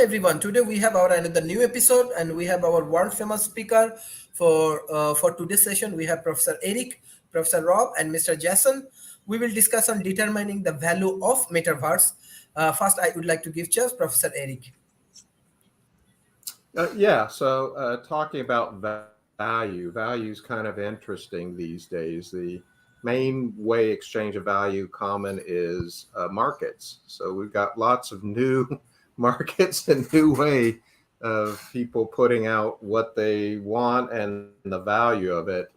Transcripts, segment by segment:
everyone. Today we have our another new episode, and we have our world famous speaker for today's session. We have Professor Eric, Professor Rob, and Mr. Jason. We will discuss on determining the value of metaverse. First, I would like to give chance Professor Eric. So talking about value is kind of interesting these days. The main way exchange of value common is markets. So we've got lots of new markets and new way of people putting out what they want and the value of it.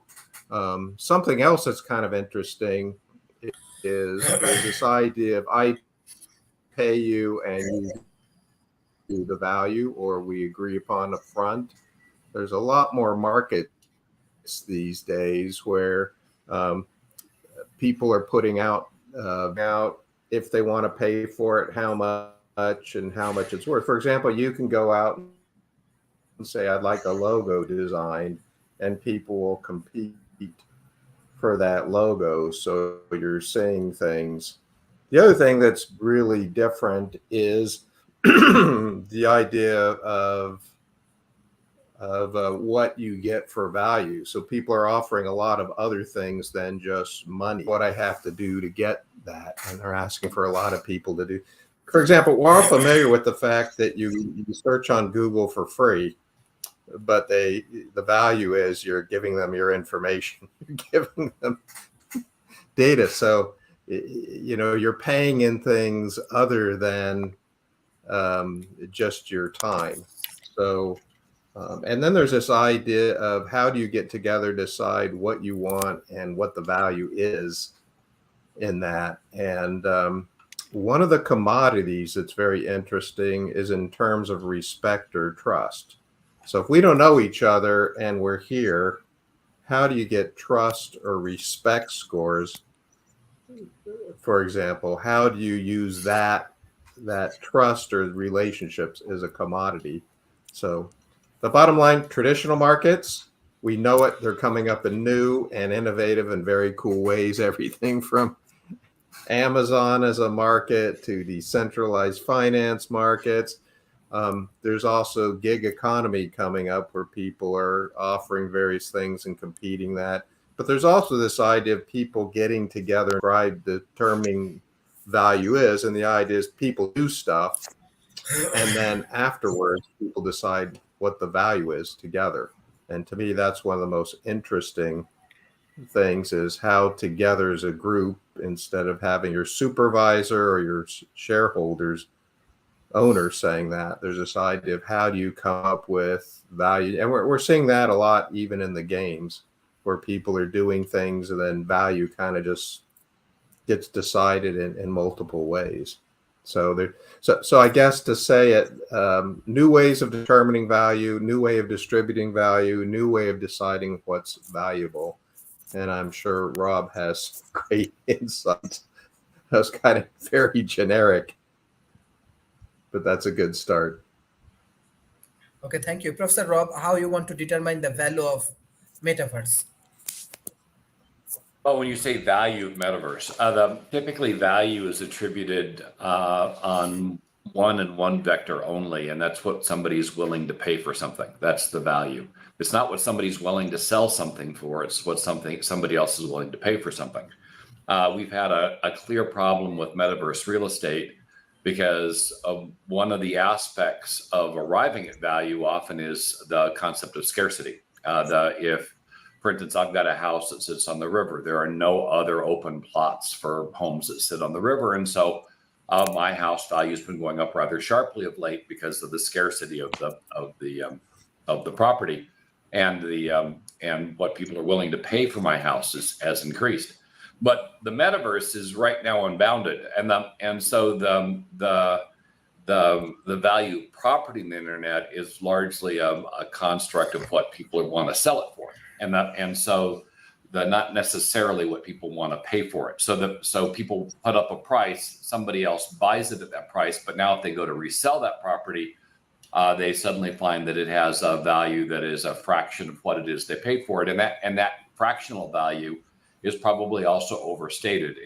Something else that's kind of interesting is there's this idea of I pay you and you do the value, or we agree upon up front. There's a lot more markets these days where people are putting out if they want to pay for it, how much and how much it's worth. For example, you can go out and say, I'd like a logo designed, and people will compete for that logo. So you're seeing things. The other thing that's really different is the idea of what you get for value. So people are offering a lot of other things than just money. What I have to do to get that, and they're asking for a lot of people to do. For example, we're all familiar with the fact that you search on Google for free, but the value is you're giving them your information, you're giving them data. So you're paying in things other than just your time. So, and then there's this idea of how do you get together, decide what you want and what the value is in that. And one of the commodities that's very interesting is in terms of respect or trust. So if we don't know each other and we're here, how do you get trust or respect scores? For example, how do you use that trust or relationships as a commodity? So the bottom line, traditional markets, we know it. They're coming up in new and innovative and very cool ways. Everything from Amazon as a market to decentralized finance markets. There's also gig economy coming up where people are offering various things and competing that. But there's also this idea of people getting together and determining value is, and the idea is people do stuff, and then afterwards people decide what the value is together. And to me, that's one of the most interesting things, is how together as a group, instead of having your supervisor or your shareholders, owners saying that, there's this idea of how do you come up with value. And we're seeing that a lot even in the games, where people are doing things and then value kind of just gets decided in multiple ways. So I guess to say it, new ways of determining value, new way of distributing value, new way of deciding what's valuable. And I'm sure Rob has great insights. That's kind of very generic, but that's a good start. Okay, thank you, Professor Rob. How you want to determine the value of metaverse? Well, when you say value of metaverse, typically value is attributed on one vector only, and that's what somebody's willing to pay for something. That's the value. It's not what somebody's willing to sell something for. It's what somebody else is willing to pay for something. We've had a clear problem with metaverse real estate because one of the aspects of arriving at value often is the concept of scarcity. For instance, I've got a house that sits on the river. There are no other open plots for homes that sit on the river. And so my house value has been going up rather sharply of late because of the scarcity of the property, and what people are willing to pay for my house has increased. But the metaverse is right now unbounded, and so the value of property in the internet is largely a construct of what people want to sell it for. And so not necessarily what people want to pay for it. So people put up a price, somebody else buys it at that price, but now if they go to resell that property, they suddenly find that it has a value that is a fraction of what it is they paid for it, and that fractional value is probably also overstated.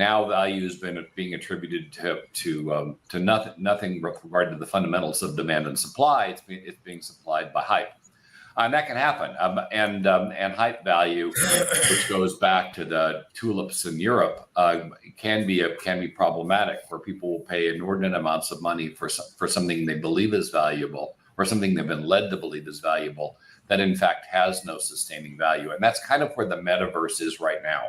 Now value has been being attributed to nothing with regard to the fundamentals of demand and supply. It's being supplied by hype, and that can happen. And hype value, which goes back to the tulips in Europe, can be problematic, where people will pay inordinate amounts of money for something they believe is valuable, or something they've been led to believe is valuable, that in fact has no sustaining value. And that's kind of where the metaverse is right now.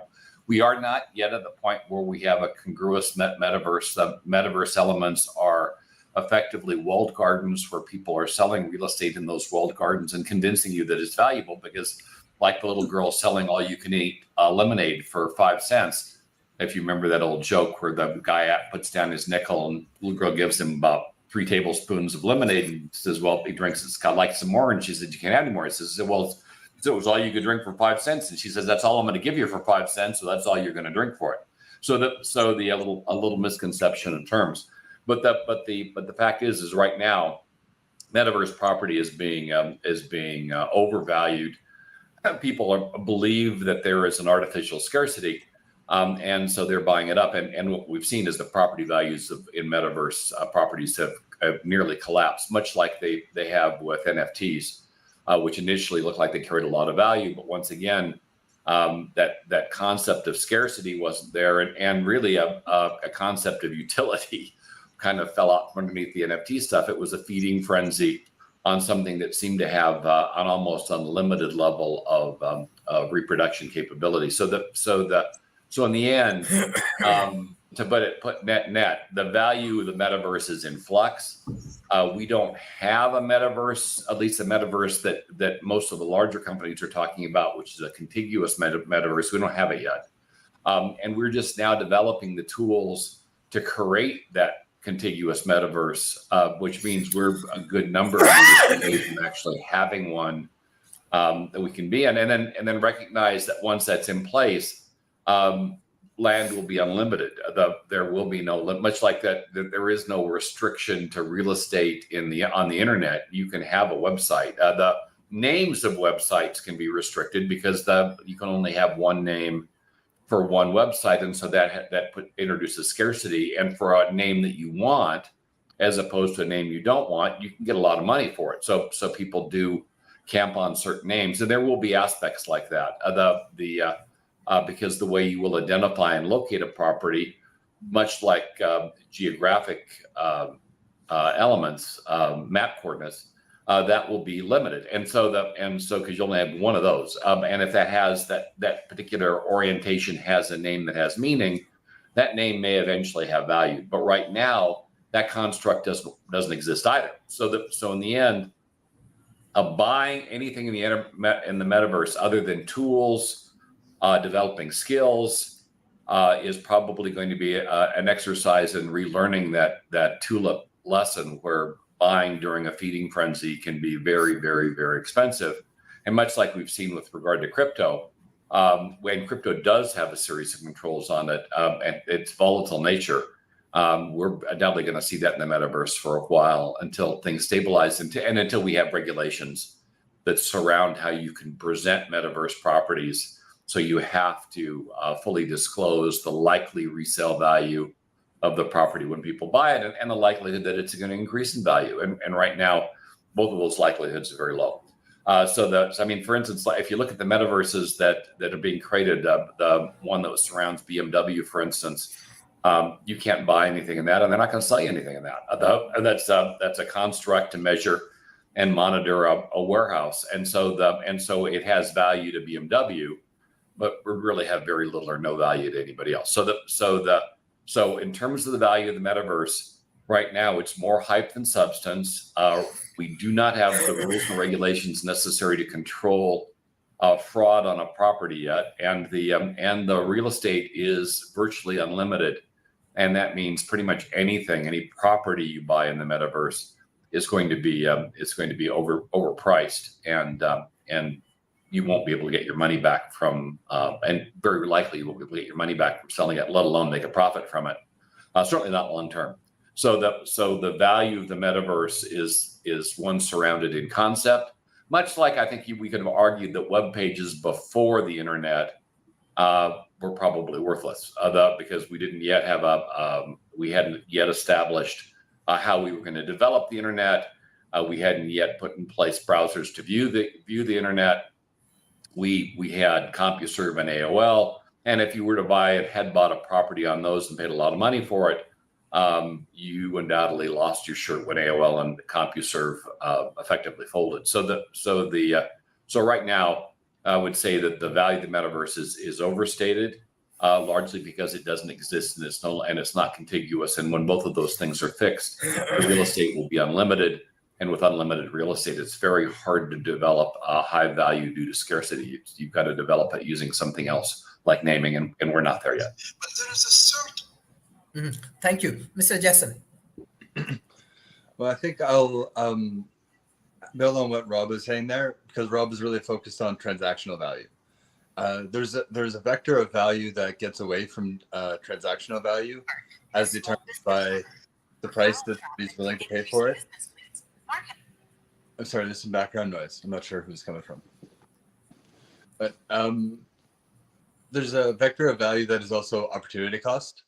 We are not yet at the point where we have a congruous metaverse. The metaverse elements are effectively walled gardens, where people are selling real estate in those walled gardens and convincing you that it's valuable, because, like the little girl selling all you can eat lemonade for 5 cents. If you remember that old joke where the guy puts down his nickel and the little girl gives him about 3 tablespoons of lemonade and says, well, he drinks, it's got like some more. And she said, you can't have any more. He says, well, so it was all you could drink for 5 cents. And she says, that's all I'm going to give you for 5 cents. So that's all you're going to drink for it. So a little misconception in terms, but the fact is right now, metaverse property is being overvalued. People believe that there is an artificial scarcity, and so they're buying it up. And what we've seen is the property values in metaverse properties have nearly collapsed, much like they have with NFTs. Which initially looked like they carried a lot of value, but once again, that concept of scarcity wasn't there, and really a concept of utility kind of fell out from underneath the NFT stuff. It was a feeding frenzy on something that seemed to have an almost unlimited level of reproduction capability. So in the end, to put net, the value of the metaverse is in flux. We don't have a metaverse, at least a metaverse that most of the larger companies are talking about, which is a contiguous metaverse. We don't have it yet. And we're just now developing the tools to create that contiguous metaverse, which means we're a good number of years from actually having one that we can be in, and then recognize that once that's in place, land will be unlimited. There will be no, much like that, there is no restriction to real estate on the internet. You can have a website. The names of websites can be restricted because you can only have one name for one website, and so that introduces scarcity. And for a name that you want, as opposed to a name you don't want, you can get a lot of money for it. So people do camp on certain names, and there will be aspects like that. Because the way you will identify and locate a property, much like geographic elements, map coordinates, that will be limited. And so because you only have one of those, and if that has that particular orientation has a name that has meaning, that name may eventually have value. But right now, that construct doesn't exist either. So in the end, buying anything in the metaverse other than tools, developing skills, is probably going to be an exercise in relearning that tulip lesson, where buying during a feeding frenzy can be very, very, very expensive. And much like we've seen with regard to crypto, when crypto does have a series of controls on it, and its volatile nature, we're undoubtedly going to see that in the metaverse for a while, until things stabilize and until we have regulations that surround how you can present metaverse properties. So you have to fully disclose the likely resale value of the property when people buy it, and the likelihood that it's going to increase in value. And right now, both of those likelihoods are very low. For instance, if you look at the metaverses that are being created, the one that surrounds BMW, for instance, you can't buy anything in that, and they're not going to sell you anything in that. That's a construct to measure and monitor a warehouse, and so it has value to BMW, but we really have very little or no value to anybody else. So in terms of the value of the metaverse, right now it's more hype than substance. We do not have the rules and regulations necessary to control fraud on a property yet, and the real estate is virtually unlimited, and that means pretty much any property you buy in the metaverse is going to be overpriced, and you won't be able to get your money back from, and very likely you won't be able to get your money back from selling it, let alone make a profit from it. Certainly not long term. So the value of the metaverse is one surrounded in concept, much like I think we could have argued that web pages before the internet were probably worthless, because we didn't yet have we hadn't yet established how we were going to develop the internet. We hadn't yet put in place browsers to view the internet. We had CompuServe and AOL, and if you were to had bought a property on those and paid a lot of money for it, you undoubtedly lost your shirt when AOL and CompuServe effectively folded. So right now, I would say that the value of the metaverse is overstated, largely because it doesn't exist and it's not contiguous. And when both of those things are fixed, the real estate will be unlimited. And with unlimited real estate, it's very hard to develop a high value due to scarcity. You've got to develop it using something else like naming, and we're not there yet. But there is a certain. Thank you, Mr. Jason. Well, I think I'll build on what Rob was saying there, because Rob is really focused on transactional value. There's a vector of value that gets away from transactional value as determined by the price that he's willing to pay for it. I'm sorry, there's some background noise. I'm not sure who's coming from. But there's a vector of value that is also opportunity cost.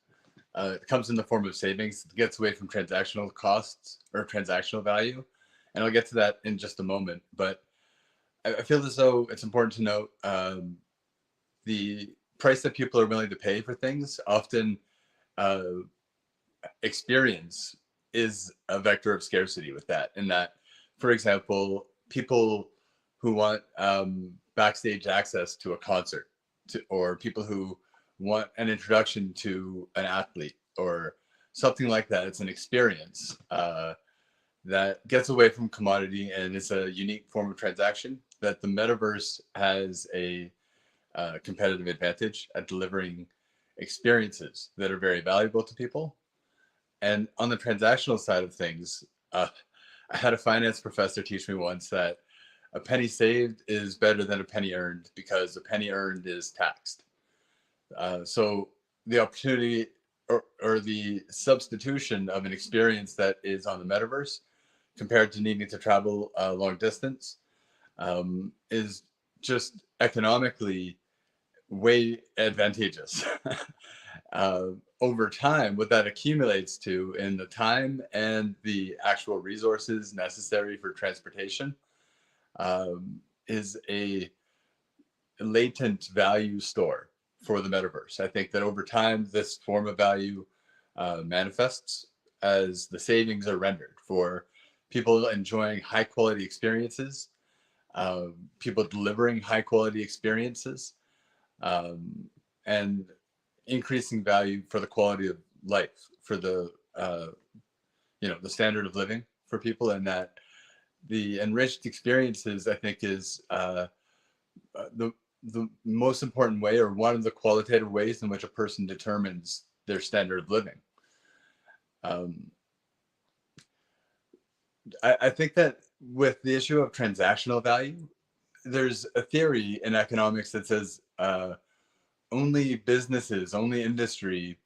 It comes in the form of savings. It gets away from transactional costs or transactional value. And I'll get to that in just a moment. But I feel as though it's important to note the price that people are willing to pay for things. Often experience is a vector of scarcity with that. In that, for example, people who want backstage access to a concert, or people who want an introduction to an athlete or something like that. It's an experience that gets away from commodity, and it's a unique form of transaction that the metaverse has a competitive advantage at delivering experiences that are very valuable to people. And on the transactional side of things, I had a finance professor teach me once that a penny saved is better than a penny earned, because a penny earned is taxed. So the opportunity or the substitution of an experience that is on the metaverse compared to needing to travel a long distance is just economically way advantageous. Over time, what that accumulates to in the time and the actual resources necessary for transportation is a latent value store for the metaverse. I think that over time, this form of value manifests as the savings are rendered for people enjoying high quality experiences, people delivering high quality experiences, and increasing value for the quality of life, for the the standard of living for people. And that the enriched experiences, I think, is the most important way, or one of the qualitative ways in which a person determines their standard of living. I think that with the issue of transactional value, there's a theory in economics that says only businesses, only industry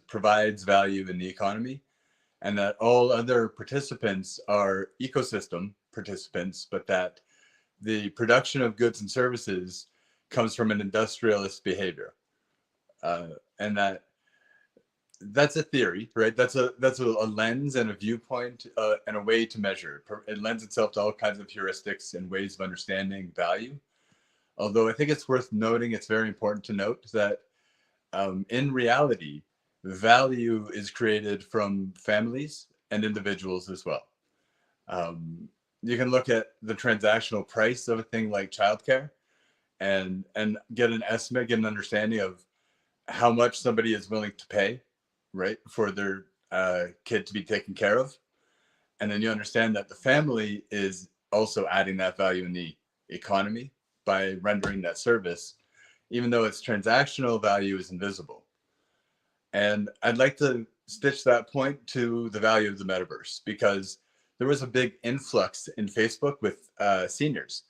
provides value in the economy, and that all other participants are ecosystem participants, but that the production of goods and services comes from an industrialist behavior. And that's a theory, right? That's a lens and a viewpoint and a way to measure. It lends itself to all kinds of heuristics and ways of understanding value. Although I think it's worth noting, it's very important to note that in reality, value is created from families and individuals as well. You can look at the transactional price of a thing like childcare and get an estimate, get an understanding of how much somebody is willing to pay, right, for their kid to be taken care of. And then you understand that the family is also adding that value in the economy by rendering that service, even though its transactional value is invisible. And I'd like to stitch that point to the value of the metaverse, because there was a big influx in Facebook with seniors.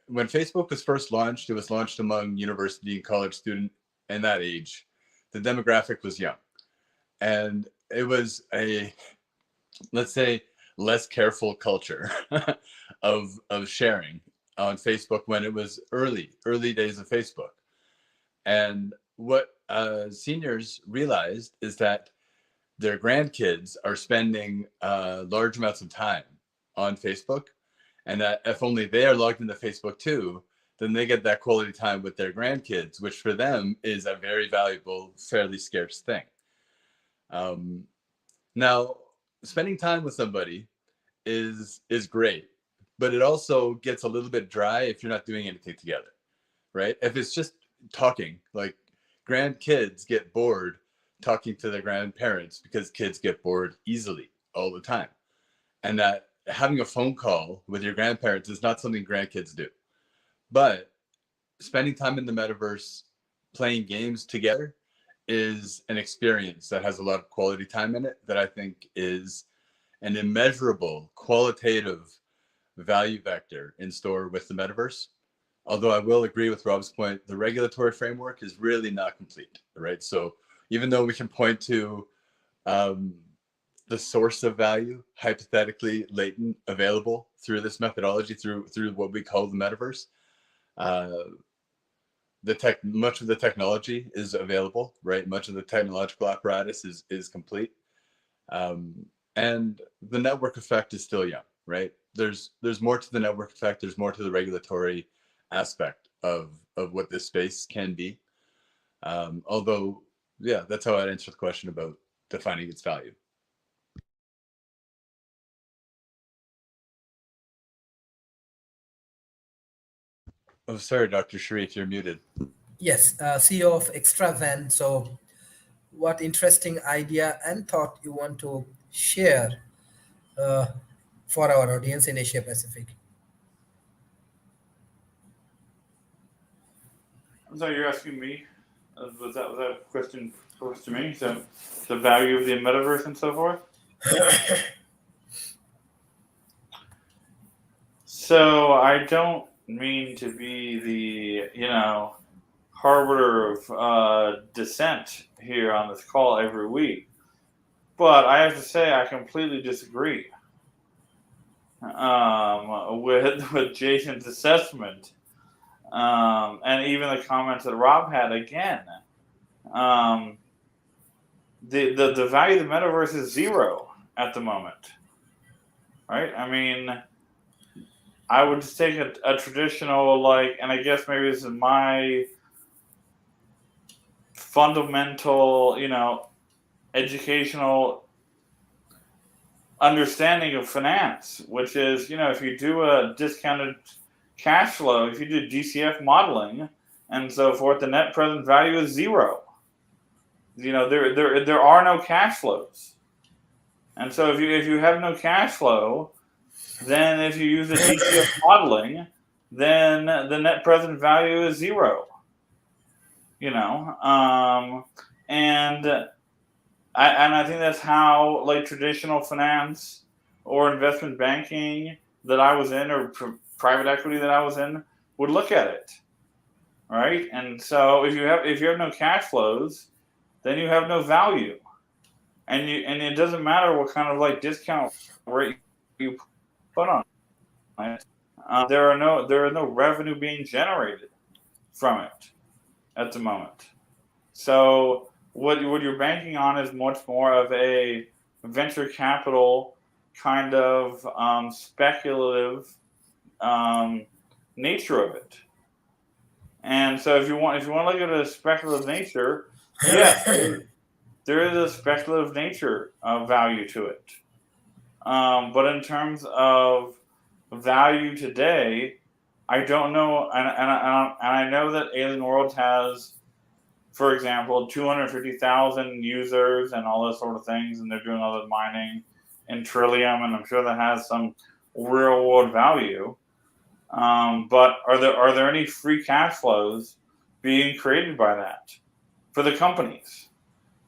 When Facebook was first launched, it was launched among university and college students in that age. The demographic was young. And it was a, let's say, less careful culture of sharing on Facebook when it was early days of Facebook. And what seniors realized is that their grandkids are spending large amounts of time on Facebook, and that if only they are logged into Facebook too, then they get that quality time with their grandkids, which for them is a very valuable, fairly scarce thing. Now, spending time with somebody is great, but it also gets a little bit dry if you're not doing anything together, right? If it's just talking, like grandkids get bored talking to their grandparents because kids get bored easily all the time. And that having a phone call with your grandparents is not something grandkids do. But spending time in the metaverse, playing games together is an experience that has a lot of quality time in it that I think is an immeasurable qualitative value vector in store with the metaverse. Although I will agree with Rob's point, the regulatory framework is really not complete, right? So even though we can point to the source of value, hypothetically latent, available through this methodology, through what we call the metaverse, much of the technology is available, right? Much of the technological apparatus is complete, and the network effect is still young, right? There's more to the network effect. There's more to the regulatory aspect of what this space can be. Although, yeah, that's how I'd answer the question about defining its value. Oh, sorry, Dr. Sharif, you're muted. Yes, CEO of Extra Van. So, what interesting idea and thought you want to share uh, for our audience in Asia Pacific? I'm sorry, you're asking me? Was that a question posed to me? So, the value of the metaverse and so forth? So, I don't mean to be the, harbinger of dissent here on this call every week, but I have to say I completely disagree with Jason's assessment. And even the comments that Rob had again. The value of the metaverse is zero at the moment, right? I mean, I would just take a traditional, and I guess maybe this is my fundamental, educational understanding of finance, which is, if you do a discounted cash flow, if you do DCF modeling and so forth, the net present value is zero. There are no cash flows, and so if you have no cash flow, then if you use the DCF modeling, then the net present value is zero. And I think that's how traditional finance or investment banking that I was in, or private equity that I was in, would look at it, right? And so if you have no cash flows, then you have no value, and it doesn't matter what kind of discount rate you put on it. There is no revenue being generated from it at the moment. So what you're banking on is much more of a venture capital kind of speculative nature of it. And so if you want to look at a speculative nature, yes, there is a speculative nature value to it. But in terms of value today, I don't know, and I know that Alien Worlds has, for example, 250,000 users and all those sort of things, and they're doing all the mining in Trillium, and I'm sure that has some real world value. But are there any free cash flows being created by that for the companies,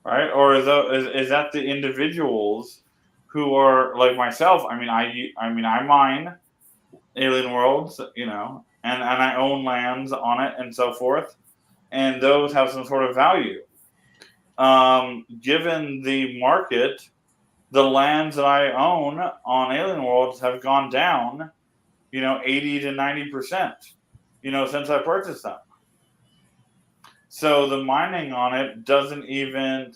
right? Or is that the individuals who are like myself? I mean, I mine Alien Worlds, and I own lands on it and so forth, and those have some sort of value. Given the market, the lands that I own on Alien Worlds have gone down, 80 to 90%, since I purchased them. So the mining on it doesn't even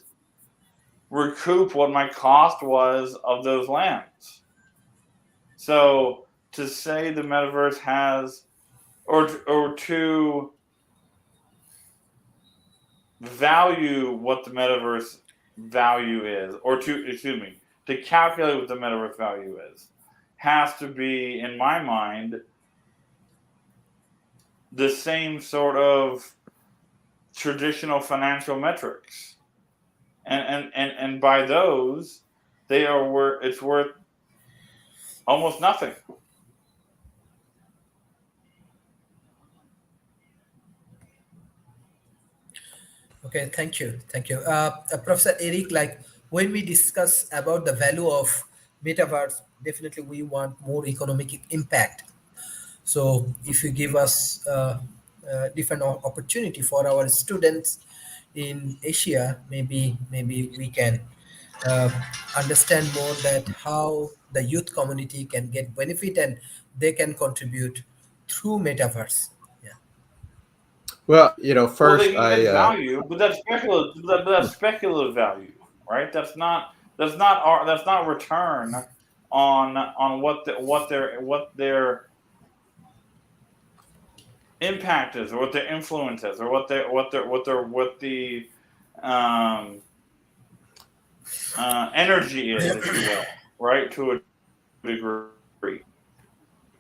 recoup what my cost was of those lands. So to say the metaverse has, or to value what the metaverse value is, or to calculate what the metaverse value is, has to be, in my mind, the same sort of traditional financial metrics, and by those, they are worth, it's worth almost nothing. Okay, thank you, thank you, Professor Eric. Like when we discuss about the value of metaverse, definitely we want more economic impact. So if you give us different opportunity for our students in Asia, maybe we can uh, understand more that how the youth community can get benefit and they can contribute through metaverse. Yeah. Well, Well, they first can get value, but that's speculative. But that's speculative value, right? That's not return on what their impact is, or what their influence is, or what the um, energy is, if you will, right? To a degree,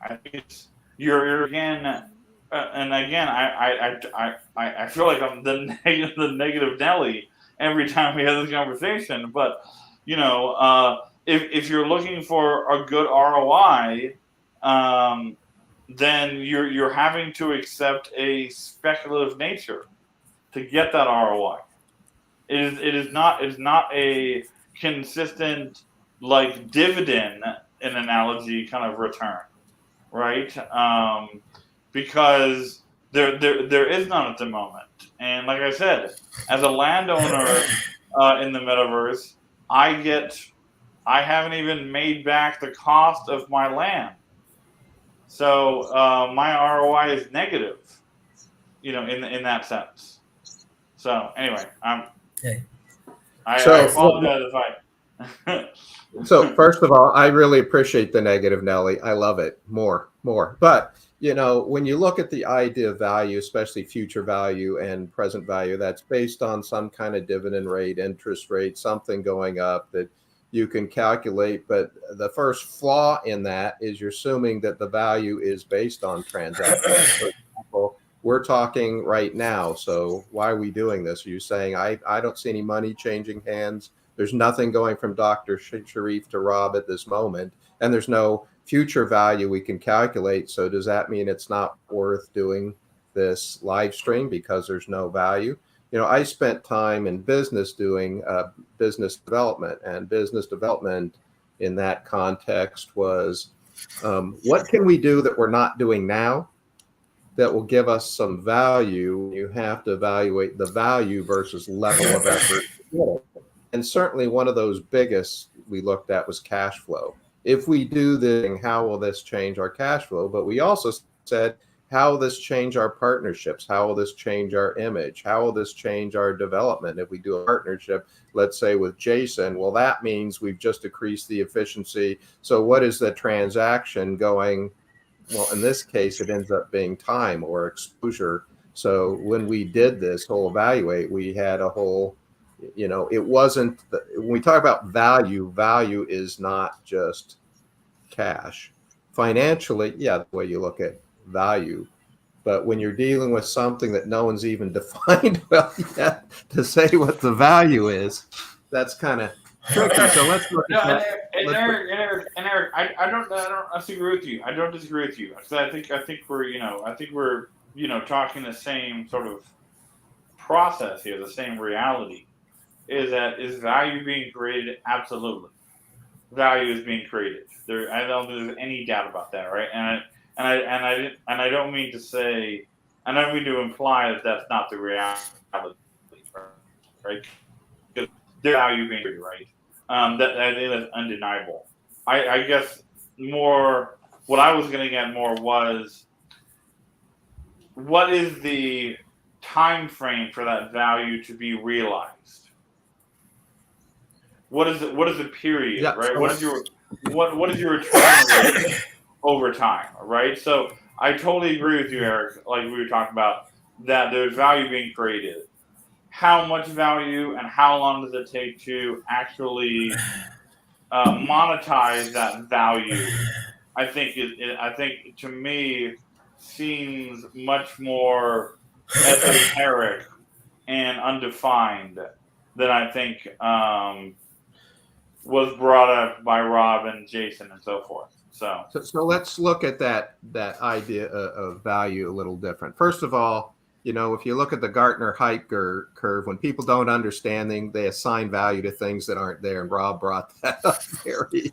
I think you're again, and again, I feel like I'm the negative Nelly every time we have this conversation. But if you're looking for a good ROI, then you're having to accept a speculative nature to get that ROI. It is not a consistent, like, dividend, an analogy, kind of return, right? Because there is none at the moment. And like I said, as a landowner in the metaverse, I haven't even made back the cost of my land. So my ROI is negative, in that sense. So anyway, Yeah. I So, apologize if I. so first of all, I really appreciate the negative, Nelly. I love it. More. But, when you look at the idea of value, especially future value and present value, that's based on some kind of dividend rate, interest rate, something going up that you can calculate. But the first flaw in that is you're assuming that the value is based on transactions. For example, we're talking right now. So why are we doing this? Are you saying I don't see any money changing hands? There's nothing going from Dr. Sharif to Rob at this moment, and there's no future value we can calculate. So does that mean it's not worth doing this live stream because there's no value? I spent time in business doing business development, and business development in that context was what can we do that we're not doing now that will give us some value? You have to evaluate the value versus level of effort. And certainly one of those biggest we looked at was cash flow. If we do this, how will this change our cash flow? But we also said, how will this change our partnerships? How will this change our image? How will this change our development? If we do a partnership, let's say with Jason, well, that means we've just decreased the efficiency. So what is the transaction going? Well, in this case, it ends up being time or exposure. So when we did this whole evaluate, we had a whole, it wasn't, when we talk about value is not just cash. Financially, yeah, the way you look at value. But when you're dealing with something that no one's even defined well yet to say what the value is, that's kind of tricky. So let's look at that. Eric, I don't disagree with you. I don't disagree with you. So I think we're talking the same sort of process here, the same reality. Is value being created? Absolutely, value is being created. I don't think there's any doubt about that, right? I don't mean to say, I don't mean to imply that that's not the reality, right? Because there's value being created, right? That is undeniable. I guess more what I was going to get more was, what is the time frame for that value to be realized? What is it? What is the period, Yeah, right? so What is your return rate over time, right? So I totally agree with you, Eric. Like we were talking about, that there's value being created. How much value and how long does it take to actually monetize that value? I think I think to me seems much more esoteric and undefined than I think was brought up by Rob and Jason and so forth. So let's look at that idea of value a little different. First of all, if you look at the Gartner-Height curve, when people don't understand things, they assign value to things that aren't there. And Rob brought that up very,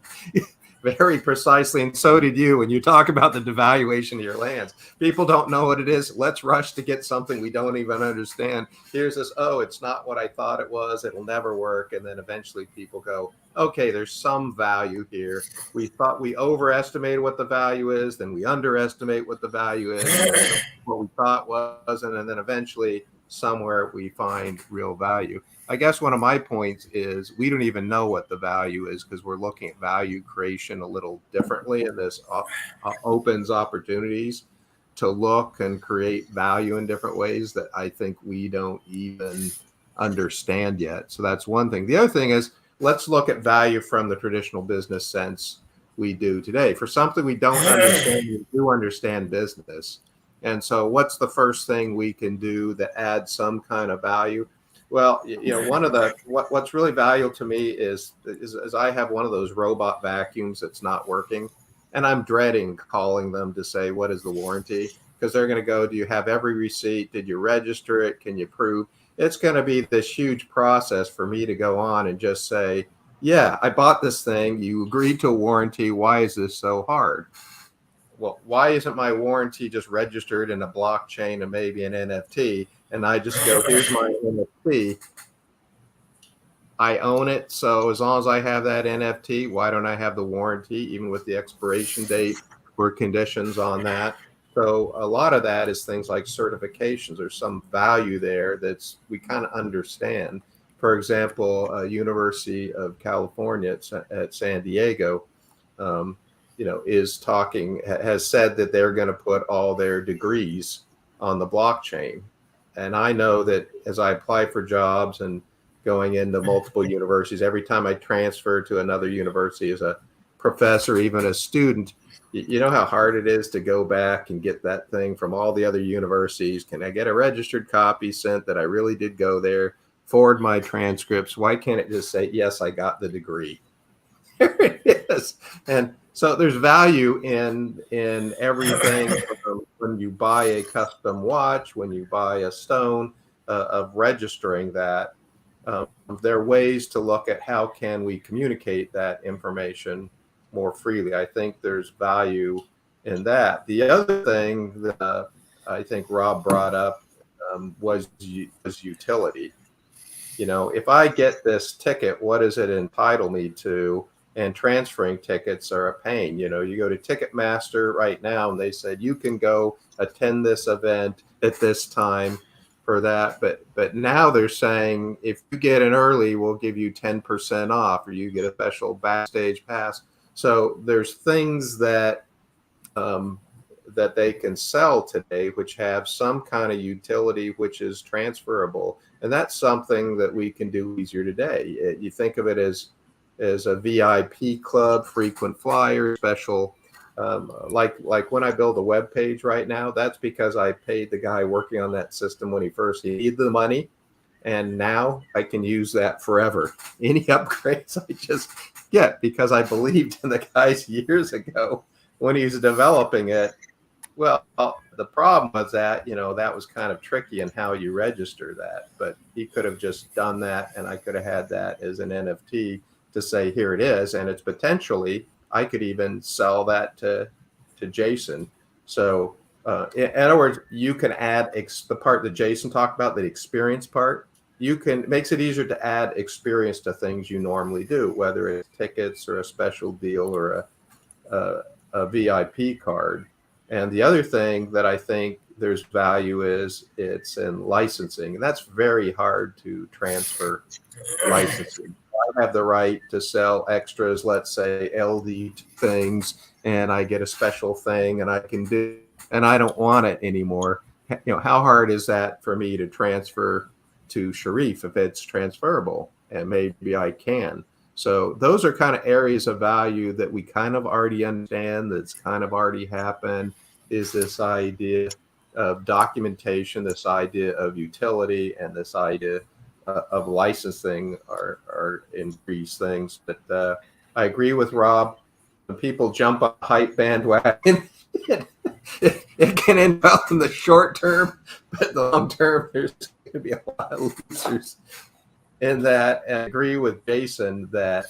very precisely, and so did you. When you talk about the devaluation of your lands, people don't know what it is. Let's rush to get something we don't even understand. Here's this, oh, it's not what I thought it was. It'll never work. And then eventually people go, okay, there's some value here. We thought we overestimated what the value is, then we underestimate what the value is, what we thought wasn't, and then eventually somewhere we find real value. I guess one of my points is we don't even know what the value is because we're looking at value creation a little differently, and this opens opportunities to look and create value in different ways that I think we don't even understand yet. So that's one thing. The other thing is, let's look at value from the traditional business sense we do today. For something we don't understand, we do understand business. And so what's the first thing we can do that adds some kind of value? Well, one of the what's really valuable to me is I have one of those robot vacuums that's not working, and I'm dreading calling them to say, what is the warranty? Because they're going to go, do you have every receipt? Did you register it? Can you prove? It's going to be this huge process for me to go on and just say, yeah, I bought this thing. You agreed to a warranty. Why is this so hard? Well, why isn't my warranty just registered in a blockchain and maybe an NFT? And I just go, here's my NFT. I own it. So as long as I have that NFT, why don't I have the warranty, even with the expiration date or conditions on that? So a lot of that is things like certifications. There's some value there that's we kind of understand. For example, University of California at San Diego, has said that they're going to put all their degrees on the blockchain. And I know that as I apply for jobs and going into multiple universities, every time I transfer to another university as a professor, even a student, you know how hard it is to go back and get that thing from all the other universities. Can I get a registered copy sent that I really did go there? Forward my transcripts. Why can't it just say, yes, I got the degree? There it is. And so there's value in everything when you buy a custom watch, when you buy a stone, of registering that. There are ways to look at how can we communicate that information more freely. I think there's value in that. The other thing that I think Rob brought up was utility. If I get this ticket, what does it entitle me to? And transferring tickets are a pain. You go to Ticketmaster right now and they said you can go attend this event at this time for that. But now they're saying if you get in early, we'll give you 10% off, or you get a special backstage pass. So there's things that they can sell today which have some kind of utility which is transferable, and that's something that we can do easier today. You think of it as a VIP club, frequent flyer, special. Like when I build a web page right now, that's because I paid the guy working on that system when he first needed the money, and now I can use that forever. Any upgrades I just get because I believed in the guys years ago when he was developing it. Well, the problem was that, that was kind of tricky in how you register that, but he could have just done that and I could have had that as an NFT to say, here it is. And it's potentially, I could even sell that to Jason. So in other words, you can add the part that Jason talked about, the experience part. It makes it easier to add experience to things you normally do, whether it's tickets or a special deal or a VIP card. And the other thing that I think there's value is it's in licensing, and that's very hard to transfer licensing. I have the right to sell extras, let's say LD things, and I get a special thing, and I can do, and I don't want it anymore. How hard is that for me to transfer to Sharif if it's transferable? And maybe I can. So those are kind of areas of value that we kind of already understand, that's kind of already happened, is this idea of documentation, this idea of utility, and this idea of licensing are increased things. But I agree with Rob. When people jump on a hype bandwagon, it can end well in the short term, but the long term, there's going to be a lot of losers. In that, and I agree with Jason that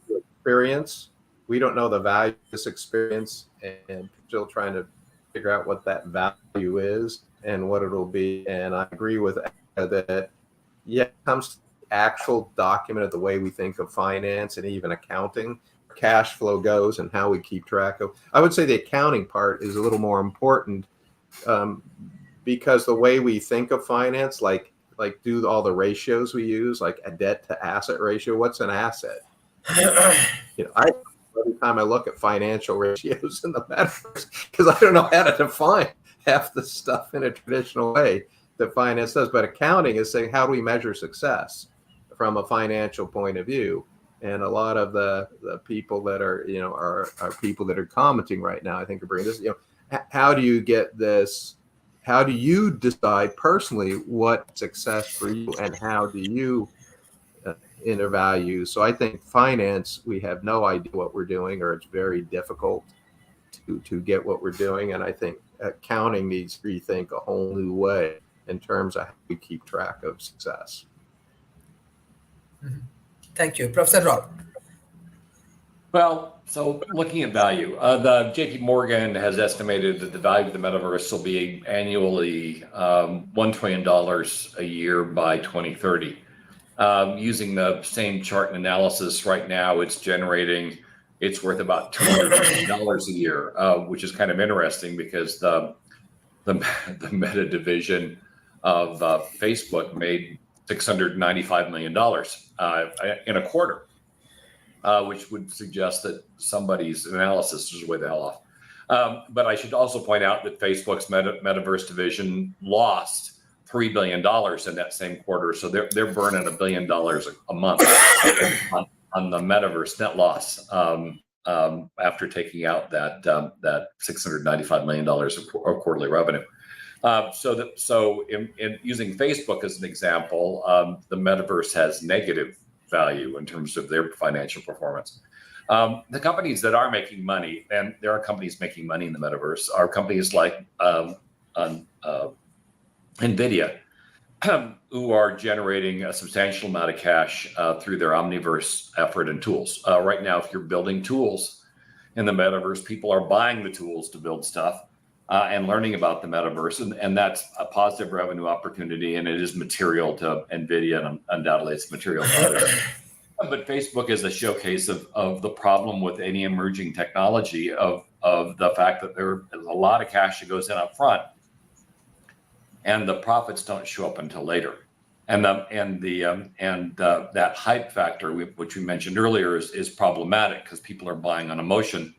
experience, we don't know the value of this experience, and still trying to figure out what that value is and what it'll be. And I agree with that. Yeah, it comes to the actual document of the way we think of finance and even accounting, cash flow goes, and how we keep track of. I would say the accounting part is a little more important because the way we think of finance, like do all the ratios we use, like a debt to asset ratio. What's an asset? Every time I look at financial ratios in the metaverse, because I don't know how to define half the stuff in a traditional way that finance does. But accounting is saying, how do we measure success from a financial point of view? And a lot of the people that are people that are commenting right now, I think, are bringing this. How do you get this? How do you decide personally what success for you, and how do you intervalue? So I think finance, we have no idea what we're doing, or it's very difficult to get what we're doing. And I think accounting needs to rethink a whole new way in terms of how we keep track of success. Thank you. Professor Rob. Well, so looking at value, the JP Morgan has estimated that the value of the metaverse will be annually $1 trillion a year by 2030. Using the same chart and analysis right now, it's worth about $200 million a year, which is kind of interesting because the meta division of Facebook made $695 million in a quarter. Which would suggest that somebody's analysis is way the hell off. But I should also point out that Facebook's Metaverse division lost $3 billion in that same quarter. So they're burning $1 billion a month on the Metaverse net loss after taking out that $695 million of quarterly revenue. So in using Facebook as an example, the Metaverse has negative value in terms of their financial performance. The companies that are making money, and there are companies making money in the metaverse, are companies like NVIDIA, who are generating a substantial amount of cash through their Omniverse effort and tools. Right now, if you're building tools in the metaverse, people are buying the tools to build stuff and learning about the metaverse, and that's a positive revenue opportunity, and it is material to NVIDIA, and undoubtedly it's material to others. But Facebook is a showcase of the problem with any emerging technology, of the fact that there is a lot of cash that goes in up front, and the profits don't show up until later. And that hype factor, which we mentioned earlier, is problematic because people are buying on emotion.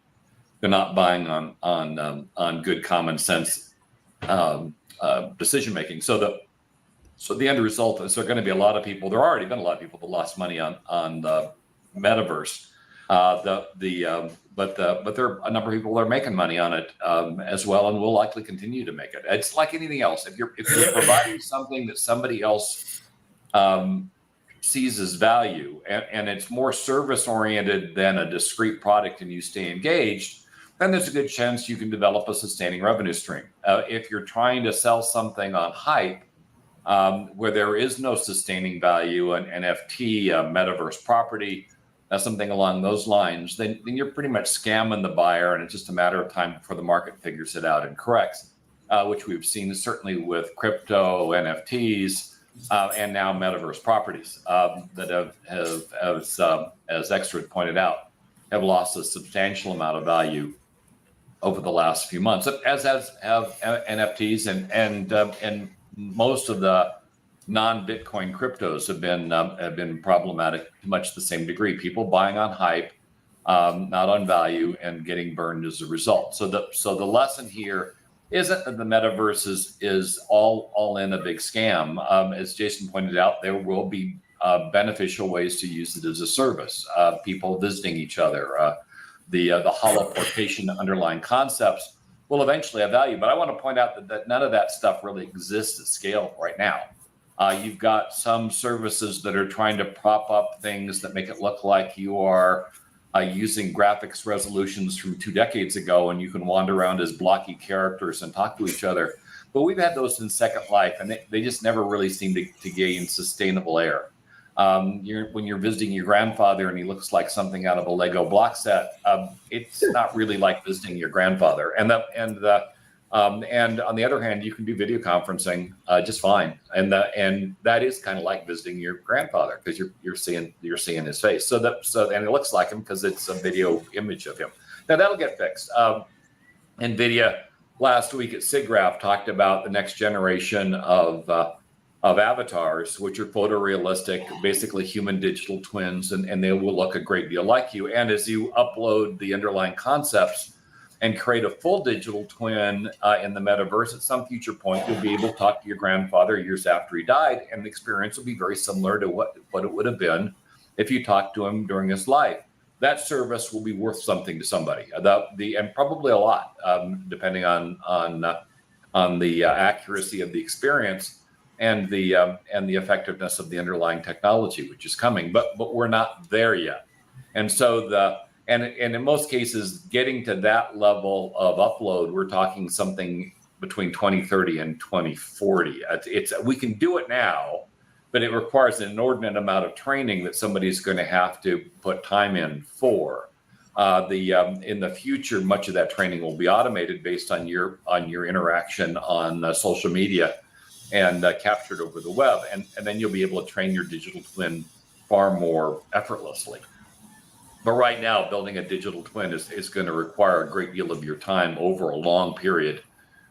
They're not buying on good common sense decision making. So the end result is there are going to be a lot of people. There have already been a lot of people that lost money on the metaverse. But there are a number of people that are making money on it as well, and will likely continue to make it. It's like anything else. If you're providing something that somebody else sees as value, and it's more service oriented than a discrete product, and you stay engaged, then there's a good chance you can develop a sustaining revenue stream. If you're trying to sell something on hype, where there is no sustaining value, an NFT, a metaverse property, something along those lines, then you're pretty much scamming the buyer, and it's just a matter of time before the market figures it out and corrects, which we've seen certainly with crypto, NFTs, and now metaverse properties that have as Extra pointed out, have lost a substantial amount of value over the last few months, as have NFTs and most of the non-Bitcoin cryptos have been problematic to much the same degree. People buying on hype, not on value, and getting burned as a result. So the lesson here isn't that the metaverse is all in a big scam. As Jason pointed out, there will be beneficial ways to use it as a service. People visiting each other, the holoportation underlying concepts will eventually have value. But I want to point out that none of that stuff really exists at scale right now. You've got some services that are trying to prop up things that make it look like you are using graphics resolutions from 2 decades ago, and you can wander around as blocky characters and talk to each other. But we've had those in Second Life, and they just never really seem to gain sustainable air. When you're visiting your grandfather and he looks like something out of a Lego block set, it's not really like visiting your grandfather. And on the other hand, you can do video conferencing just fine, and that is kind of like visiting your grandfather because you're seeing his face. So and it looks like him because it's a video image of him. Now that'll get fixed. NVIDIA last week at SIGGRAPH talked about the next generation of avatars, which are photorealistic, basically human digital twins, and they will look a great deal like you. And as you upload the underlying concepts and create a full digital twin in the metaverse, at some future point, you'll be able to talk to your grandfather years after he died, and the experience will be very similar to what it would have been if you talked to him during his life. That service will be worth something to somebody, and probably a lot, depending on the accuracy of the experience and the effectiveness of the underlying technology, which is coming. But we're not there yet, and so And in most cases, getting to that level of upload, we're talking something between 2030 and 2040. We can do it now, but it requires an inordinate amount of training that somebody's going to have to put time in for. In the future, much of that training will be automated based on your interaction on social media and captured over the web, and then you'll be able to train your digital twin far more effortlessly. But right now, building a digital twin is going to require a great deal of your time over a long period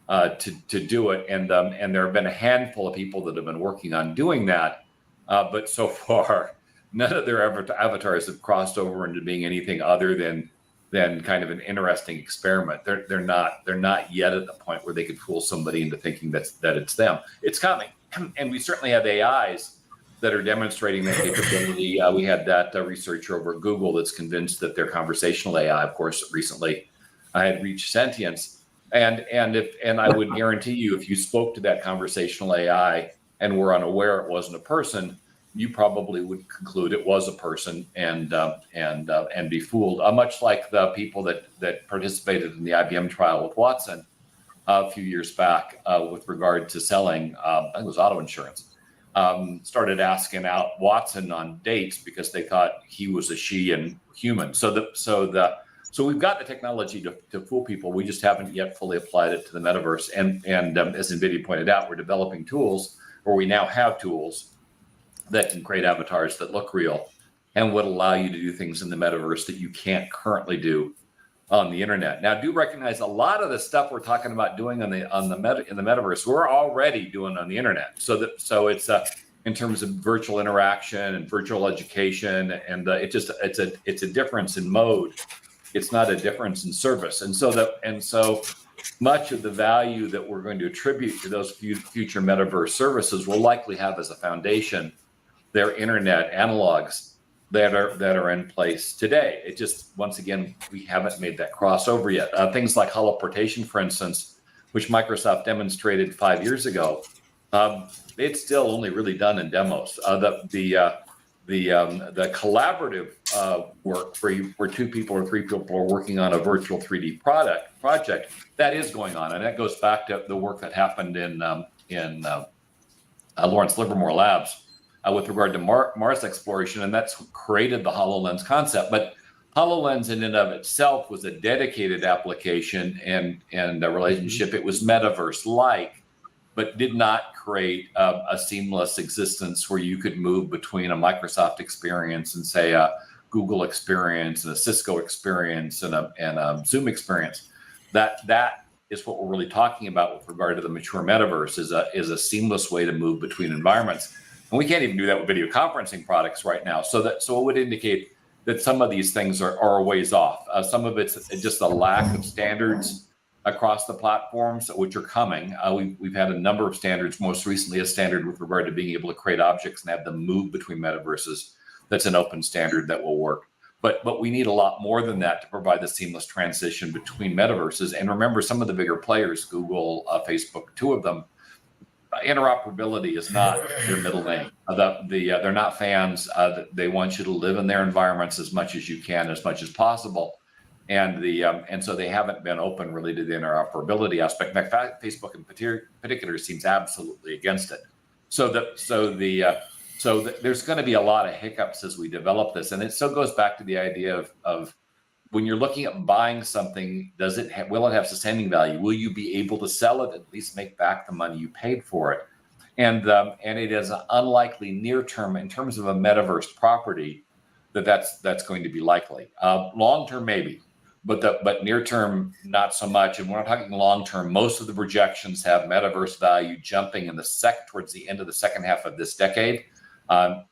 to do it. And there have been a handful of people that have been working on doing that. But so far, none of their avatars have crossed over into being anything other than kind of an interesting experiment. They're not yet at the point where they could fool somebody into thinking that it's them. It's coming. And we certainly have AIs that are demonstrating that capability. We had that researcher over at Google that's convinced that their conversational AI, of course, recently had reached sentience. And I would guarantee you, if you spoke to that conversational AI and were unaware it wasn't a person, you probably would conclude it was a person and be fooled. Much like the people that participated in the IBM trial with Watson a few years back with regard to selling, I think it was auto insurance. Started asking out Watson on dates because they thought he was a she and human. So we've got the technology to fool people. We just haven't yet fully applied it to the metaverse. And as NVIDIA pointed out, we're developing tools, or we now have tools that can create avatars that look real and would allow you to do things in the metaverse that you can't currently do on the internet. Now, do recognize a lot of the stuff we're talking about doing in the metaverse, we're already doing on the internet. So it's in terms of virtual interaction and virtual education, and it's a difference in mode. It's not a difference in service. And so much of the value that we're going to attribute to those future metaverse services will likely have as a foundation their internet analogs that are in place today. It just, once again, we haven't made that crossover yet. Things like holoportation, for instance, which Microsoft demonstrated 5 years ago, it's still only really done in demos. The collaborative work where 2 people or 3 people are working on a virtual 3D project that is going on, and that goes back to the work that happened in Lawrence Livermore Labs with regard to Mars exploration, and that's created the HoloLens concept. But HoloLens in and of itself was a dedicated application and a relationship. It was metaverse-like, but did not create a seamless existence where you could move between a Microsoft experience and, say, a Google experience and a Cisco experience and a Zoom experience. That is what we're really talking about with regard to the mature metaverse, is a seamless way to move between environments. And we can't even do that with video conferencing products right now. So it would indicate that some of these things are a ways off. Some of it's just a lack of standards across the platforms, which are coming. We've had a number of standards, most recently a standard with regard to being able to create objects and have them move between metaverses. That's an open standard that will work. But we need a lot more than that to provide the seamless transition between metaverses. And remember, some of the bigger players, Google, Facebook, two of them, interoperability is not their middle name. They're not fans. They want you to live in their environments as much as you can, as much as possible. And so they haven't been open really to the interoperability aspect. In fact, Facebook in particular seems absolutely against it. So there's going to be a lot of hiccups as we develop this, and it still goes back to the idea of when you're looking at buying something, will it have sustaining value? Will you be able to sell it, at least make back the money you paid for it? And it is unlikely near term in terms of a metaverse property that's going to be likely. Long term maybe, but near term not so much. And when I'm talking long term, most of the projections have metaverse value jumping towards the end of the second half of this decade.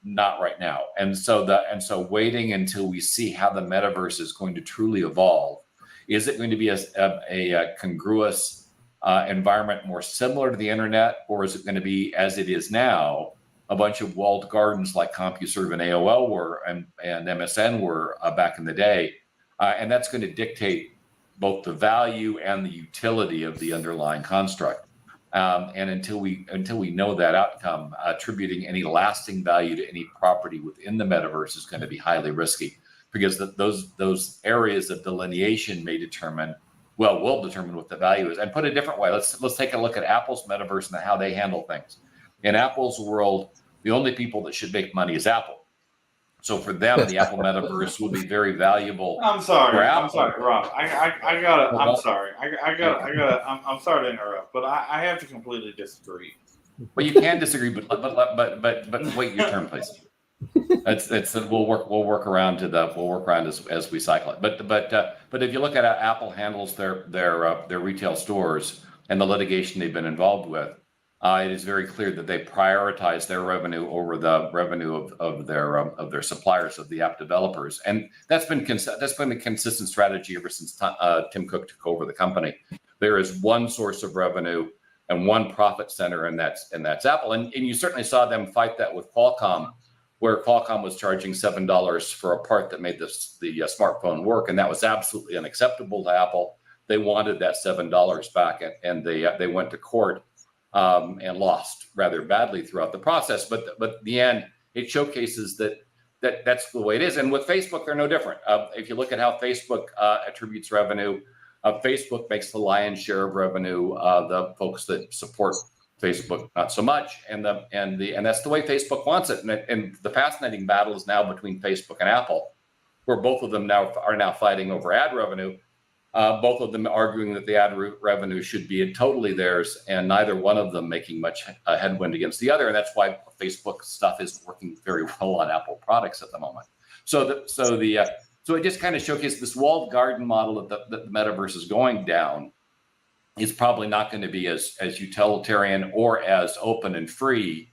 Not right now. And so waiting until we see how the metaverse is going to truly evolve. Is it going to be a congruous environment more similar to the internet, or is it going to be, as it is now, a bunch of walled gardens like CompuServe and AOL were and MSN were back in the day? And that's going to dictate both the value and the utility of the underlying construct. And until we know that outcome, attributing any lasting value to any property within the metaverse is going to be highly risky, because those areas of delineation will determine what the value is. And put it a different way, let's take a look at Apple's metaverse and how they handle things. In Apple's world, the only people that should make money is Apple. So for them, the Apple metaverse will be very valuable. I'm sorry, Rob. I'm sorry to interrupt, but I have to completely disagree. But you can disagree, but wait your turn, please. We'll work around as we cycle it. But if you look at how Apple handles their retail stores and the litigation they've been involved with, it is very clear that they prioritize their revenue over the revenue of their suppliers, of the app developers, and that's been a consistent strategy ever since Tim Cook took over the company. There is one source of revenue and one profit center, and that's Apple. And you certainly saw them fight that with Qualcomm, where Qualcomm was charging $7 for a part that made the smartphone work, and that was absolutely unacceptable to Apple. They wanted that $7 back, and they went to court. And lost rather badly throughout the process, but in the end, it showcases that's the way it is. And with Facebook, they're no different. If you look at how Facebook attributes revenue, Facebook makes the lion's share of revenue. The folks that support Facebook, not so much, and that's the way Facebook wants it. And the fascinating battle is now between Facebook and Apple, where both of them are now fighting over ad revenue. Both of them arguing that the ad revenue should be totally theirs, and neither one of them making much headwind against the other. And that's why Facebook stuff is working very well on Apple products at the moment. So it just kind of showcased this walled garden model that the metaverse is going down is probably not going to be as utilitarian or as open and free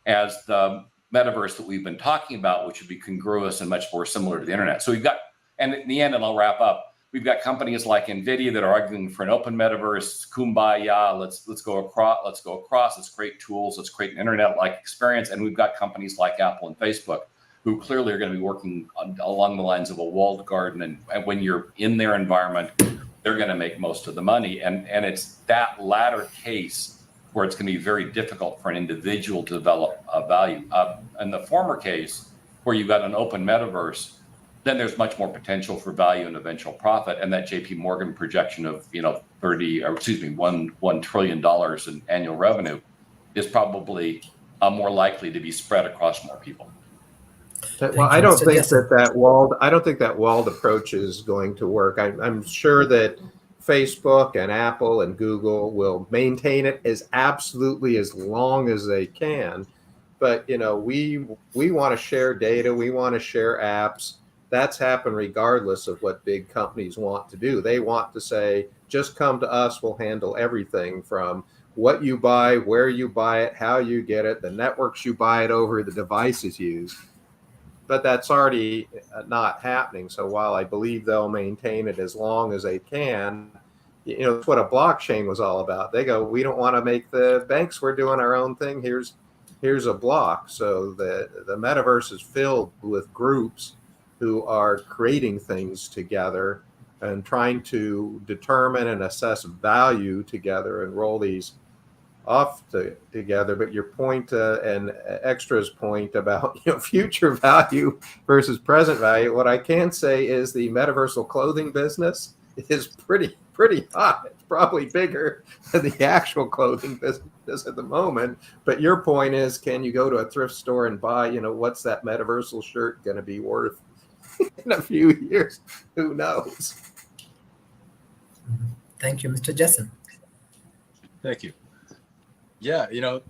as the metaverse that we've been talking about, which would be congruous and much more similar to the internet. So and in the end, and I'll wrap up, we've got companies like NVIDIA that are arguing for an open metaverse, kumbaya, let's go across, let's create tools, let's create an internet-like experience. And we've got companies like Apple and Facebook who clearly are going to be working along the lines of a walled garden. And when you're in their environment, they're going to make most of the money. And it's that latter case where it's going to be very difficult for an individual to develop value. In the former case, where you've got an open metaverse, then there's much more potential for value and eventual profit. And that JP Morgan projection of $1 trillion in annual revenue is probably more likely to be spread across more people. Well, I don't think that walled approach is going to work. I'm sure that Facebook and Apple and Google will maintain it as absolutely as long as they can. But we want to share data, we want to share apps. That's happened regardless of what big companies want to do. They want to say, just come to us. We'll handle everything from what you buy, where you buy it, how you get it, the networks you buy it over, the devices used. But that's already not happening. So while I believe they'll maintain it as long as they can, that's what a blockchain was all about. They go, we don't want to make the banks, we're doing our own thing. Here's a block. So the metaverse is filled with groups who are creating things together and trying to determine and assess value together and roll these off together. But your point and Extra's point about future value versus present value, what I can say is the metaversal clothing business is pretty hot. It's probably bigger than the actual clothing business at the moment. But your point is, can you go to a thrift store and buy, what's that metaversal shirt going to be worth in a few years? Who knows? Thank you, Mr. Jason. Thank you. Yeah,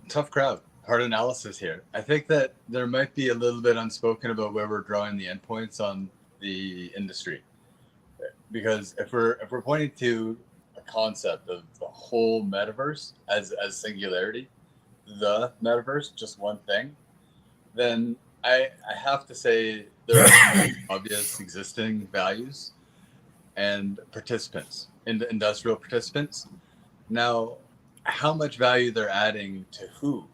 tough crowd. Hard analysis here. I think that there might be a little bit unspoken about where we're drawing the endpoints on the industry. Because if we're pointing to a concept of the whole metaverse as singularity, the metaverse, just one thing, then I have to say there are obvious existing values and participants, industrial participants. Now, how much value they're adding to who,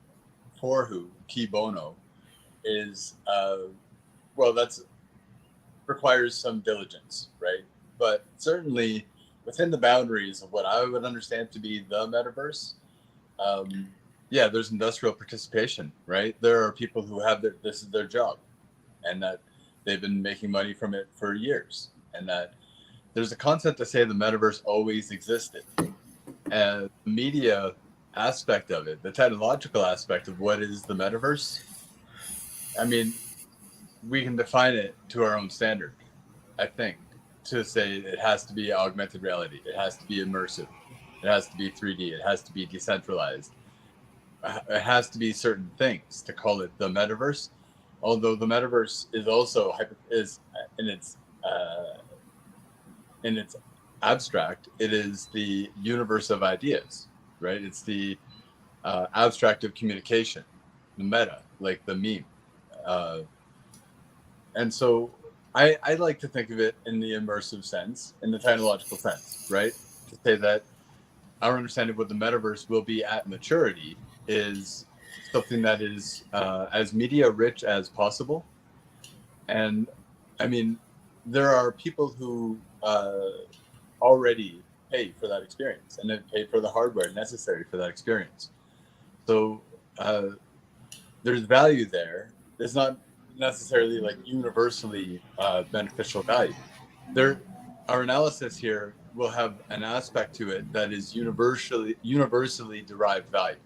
for who, key bono, is that's requires some diligence, right? But certainly within the boundaries of what I would understand to be the metaverse, there's industrial participation, right? There are people who have this is their job, and that they've been making money from it for years, and that there's a concept to say the metaverse always existed. And the media aspect of it, the technological aspect of what is the metaverse, I mean, we can define it to our own standard, I think, to say it has to be augmented reality, it has to be immersive, it has to be 3D, it has to be decentralized, it has to be certain things to call it the metaverse. Although the metaverse is also in its abstract, it is the universe of ideas, right? It's the abstract of communication, the meta, like the meme. And so I like to think of it in the immersive sense, in the technological sense, right? To say that our understanding of what the metaverse will be at maturity is something that is as media rich as possible. And I mean, there are people who already pay for that experience and then pay for the hardware necessary for that experience. So there's value there. There's not necessarily like universally beneficial value. Our analysis here will have an aspect to it that is universally derived value,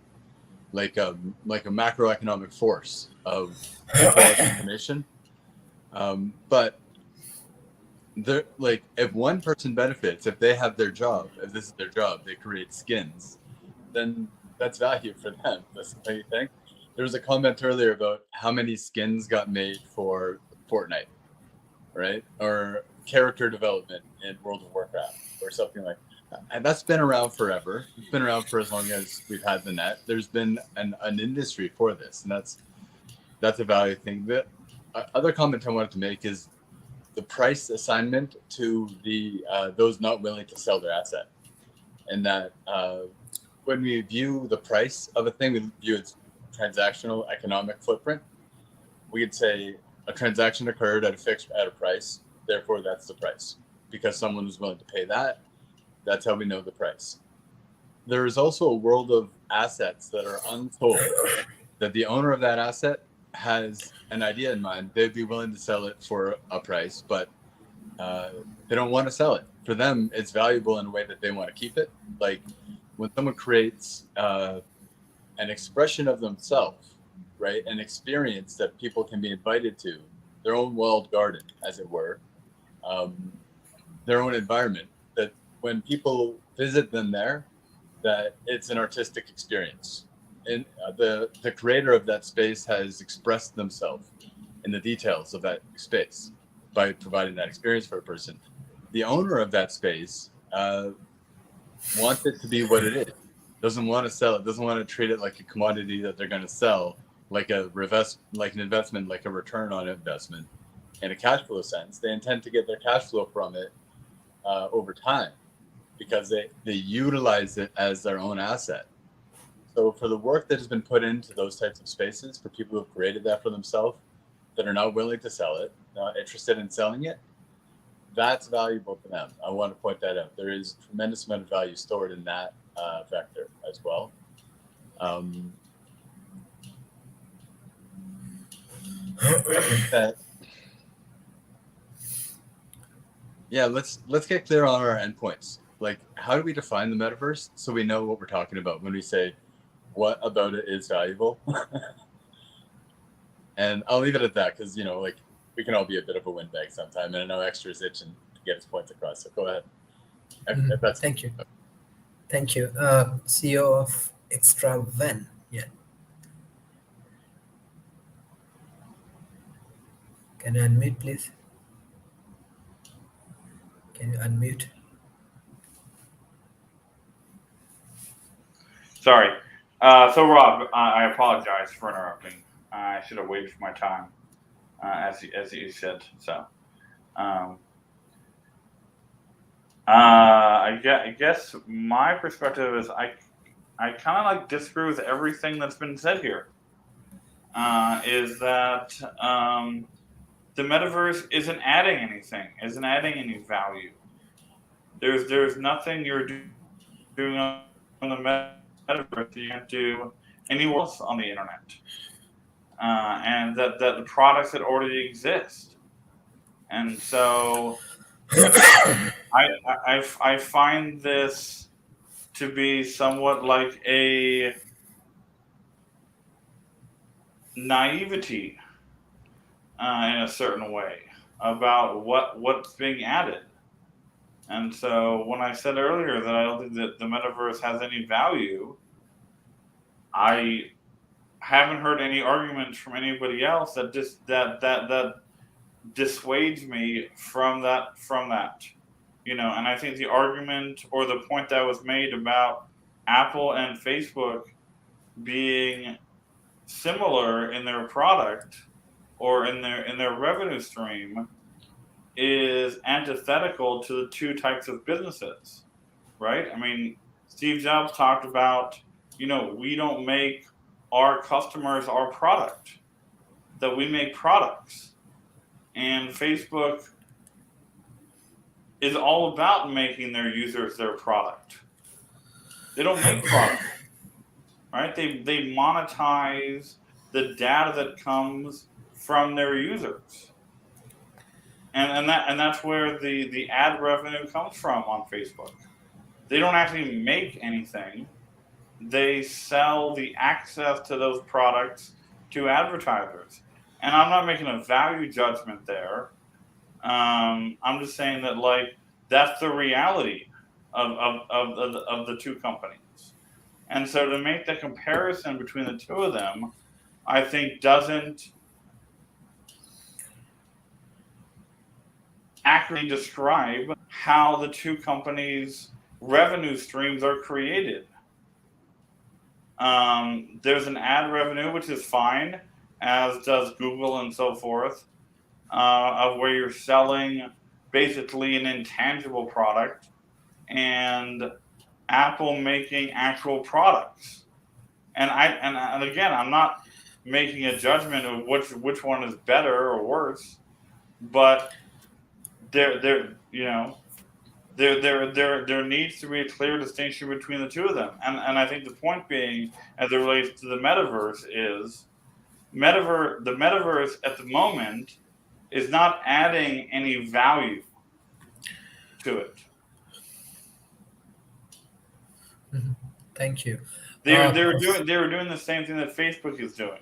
like a macroeconomic force of information. But if one person benefits, if they have their job, if this is their job, they create skins, then that's value for them. That's the same thing. There was a comment earlier about how many skins got made for Fortnite, right? Or character development in World of Warcraft or something like that. And that's been around forever. It's been around for as long as we've had the net. There's been an industry for this, and that's a value thing. The other comment I wanted to make is the price assignment to the those not willing to sell their asset, and that when we view the price of a thing, we view its transactional economic footprint. We could say a transaction occurred at a price, therefore that's the price, because someone was willing to pay that. That's how we know the price. There is also a world of assets that are untold, that the owner of that asset has an idea in mind. They'd be willing to sell it for a price, but they don't want to sell it. For them, it's valuable in a way that they want to keep it. Like when someone creates an expression of themselves, right? An experience that people can be invited to, their own walled garden, as it were, their own environment, that when people visit them there, that it's an artistic experience. And the creator of that space has expressed themselves in the details of that space by providing that experience for a person. The owner of that space wants it to be what it is. Doesn't want to sell it. Doesn't want to treat it like a commodity that they're going to sell, like an investment, like a return on investment, in a cash flow sense. They intend to get their cash flow from it over time, because they utilize it as their own asset. So for the work that has been put into those types of spaces, for people who have created that for themselves, that are not willing to sell it, not interested in selling it, that's valuable to them. I want to point that out. There is a tremendous amount of value stored in that vector as well. I think that, yeah, let's get clear on our endpoints. Like, how do we define the metaverse so we know what we're talking about when we say what about it is valuable? And I'll leave it at that, because, you know, like, we can all be a bit of a windbag sometime, and I know Extra is itching to get his points across. So go ahead. If that's Thank you. Thank you. CEO of Extra Ven. Yeah. Can you unmute, please? Can you unmute? Sorry. So Rob, I apologize for interrupting. I should have waited for my time, as you said. So, I guess my perspective is I kind of like disagree with everything that's been said here. Is that the metaverse isn't adding anything, isn't adding any value. There's nothing you're doing on the metaverse you can't do anywhere else on the internet, and that the products that already exist. And so I find this to be somewhat like a naivety in a certain way about what's being added. And so when I said earlier that I don't think that the metaverse has any value, I haven't heard any arguments from anybody else that that dissuades me from that. You know, and I think the argument or the point that was made about Apple and Facebook being similar in their product or in their revenue stream is antithetical to the two types of businesses, right? I mean, Steve Jobs talked about, you know, we don't make our customers our product, that we make products. And Facebook is all about making their users their product. They don't make products, right? They monetize the data that comes from their users. And that's where the ad revenue comes from on Facebook. They don't actually make anything. They sell the access to those products to advertisers. And I'm not making a value judgment there. I'm just saying that, like, that's the reality of the two companies. And so to make the comparison between the two of them, I think doesn't accurately describe how the two companies' revenue streams are created. There's an ad revenue, which is fine, as does Google and so forth, of where you're selling basically an intangible product, and Apple making actual products. And again, I'm not making a judgment of which one is better or worse, but there needs to be a clear distinction between the two of them. And I think the point being, as it relates to the metaverse, is the metaverse at the moment is not adding any value to it. Mm-hmm. Thank you. They were doing the same thing that Facebook is doing,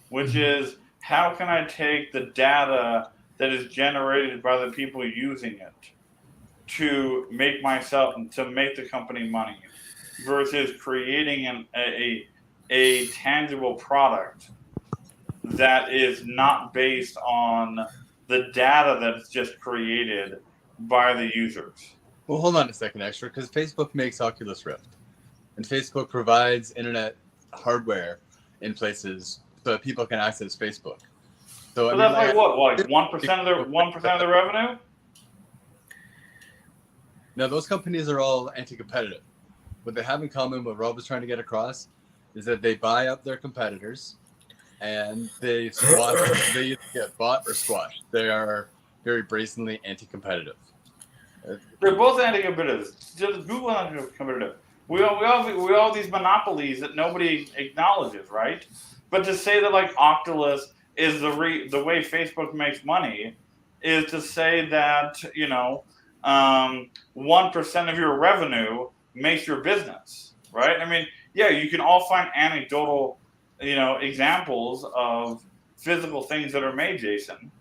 which is, how can I take the data that is generated by the people using it to make the company money, versus creating a tangible product that is not based on the data that's just created by the users. Well, hold on a second, extra, because Facebook makes Oculus Rift, and Facebook provides internet hardware in places so that people can access Facebook. So But that's like what, like 1% of their 1% of their revenue? Now, those companies are all anti-competitive. What they have in common, what Rob was trying to get across, is that they buy up their competitors, and they squash. They either get bought or squashed. They are very brazenly anti-competitive. They're both anti-competitive. Just Google anti-competitive. We all these monopolies that nobody acknowledges, right? But to say that like Oculus is the way Facebook makes money is to say that 1% of your revenue makes your business, right? I mean, yeah, you can all find anecdotal, examples of physical things that are made, Jason.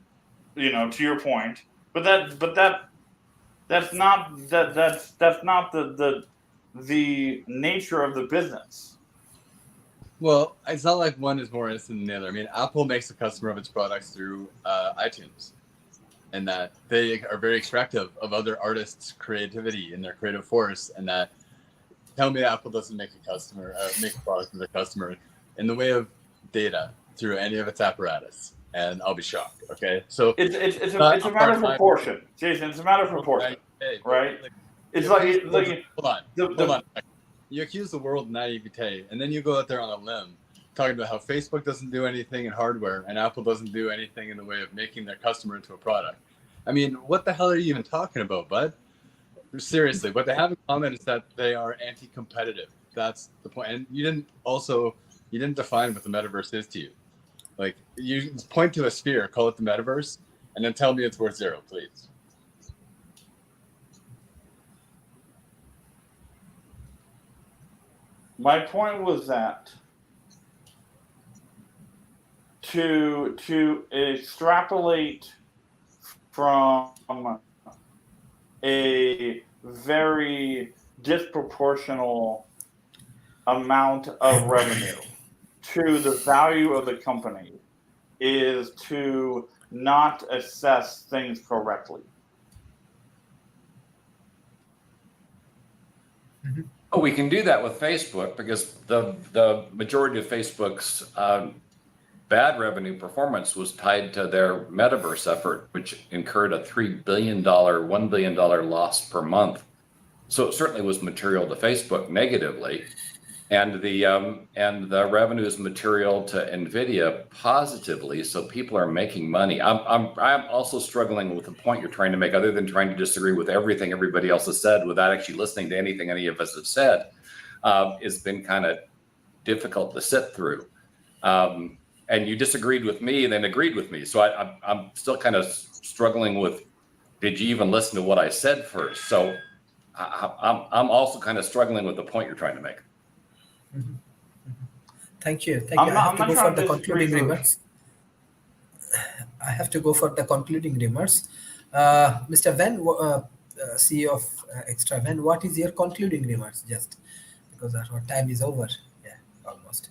To your point, but that's not the nature of the business. Well, it's not like one is more innocent than the other. I mean, Apple makes a customer of its products through iTunes, and that they are very extractive of other artists' creativity and their creative force. And that tell me Apple doesn't make a product for their customer in the way of data through any of its apparatus, and I'll be shocked. Okay, so it's a matter of proportion, Jason. It's a matter of proportion, right? It's like hold on. You accuse the world of naivete, and then you go out there on a limb talking about how Facebook doesn't do anything in hardware and Apple doesn't do anything in the way of making their customer into a product. I mean, what the hell are you even talking about, bud? Seriously, what they have in common is that they are anti-competitive. That's the point. And you didn't define what the metaverse is to you. Like, you point to a sphere, call it the metaverse, and then tell me it's worth 0, please. My point was that to extrapolate from a very disproportional amount of revenue to the value of the company is to not assess things correctly. Oh, we can do that with Facebook because the majority of Facebook's bad revenue performance was tied to their metaverse effort, which incurred a $1 billion loss per month. So it certainly was material to Facebook negatively, and the revenue is material to NVIDIA positively. So people are making money. I'm also struggling with the point you're trying to make, other than trying to disagree with everything everybody else has said without actually listening to anything any of us have said. It's been kind of difficult to sit through. And you disagreed with me and then agreed with me. So I'm still kind of struggling with, did you even listen to what I said first? So I'm also kind of struggling with the point you're trying to make. Mm-hmm. Thank you. I have to go for the concluding remarks. Mr. Van, CEO of Extra Van, what is your concluding remarks? Just because our time is over. Yeah, almost.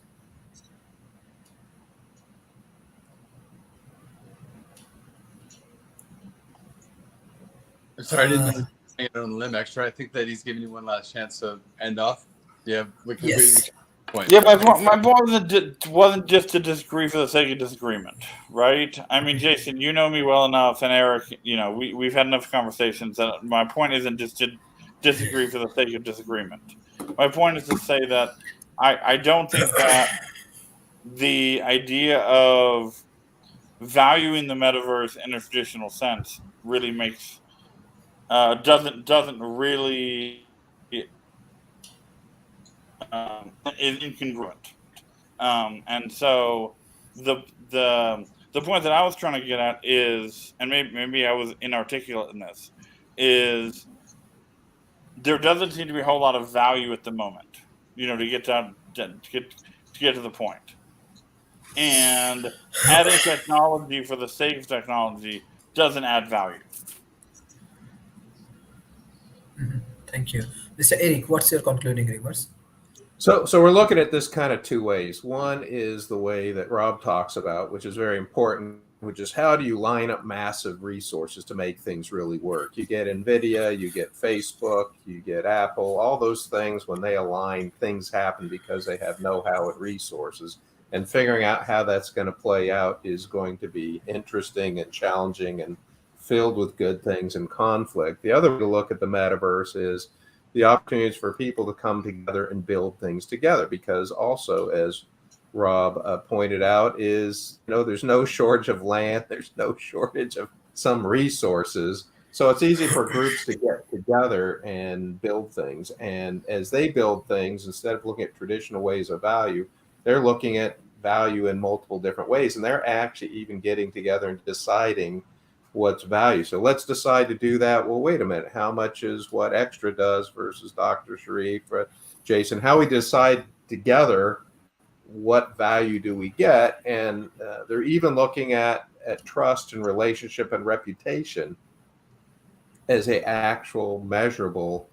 I'm sorry, I didn't know it on the limb, Extra. I think that he's giving you one last chance to end off. Yeah, yes. Point. Yeah, my point wasn't just to disagree for the sake of disagreement, right? I mean, Jason, you know me well enough, and Eric, we've had enough conversations that my point isn't just to disagree for the sake of disagreement. My point is to say that I don't think that the idea of valuing the metaverse in a traditional sense really makes doesn't really is incongruent, and so the point that I was trying to get at is, and maybe I was inarticulate in this, is there doesn't seem to be a whole lot of value at the moment, to get to the point, and adding technology for the sake of technology doesn't add value. Mm-hmm. Thank you, Mr. Eric. What's your concluding remarks? So we're looking at this kind of two ways. One is the way that Rob talks about, which is very important, which is how do you line up massive resources to make things really work? You get NVIDIA, you get Facebook, you get Apple, all those things, when they align, things happen because they have know-how and resources. And figuring out how that's going to play out is going to be interesting and challenging and filled with good things and conflict. The other way to look at the metaverse is the opportunities for people to come together and build things together, because also, as Rob pointed out, is, there's no shortage of land, there's no shortage of some resources. So it's easy for groups to get together and build things. And as they build things, instead of looking at traditional ways of value, they're looking at value in multiple different ways. And they're actually even getting together and deciding what's value. So let's decide to do that. Well, wait a minute. How much is what Extra does versus Dr. Sharif, Jason? How we decide together what value do we get? And they're even looking at trust and relationship and reputation as a actual measurable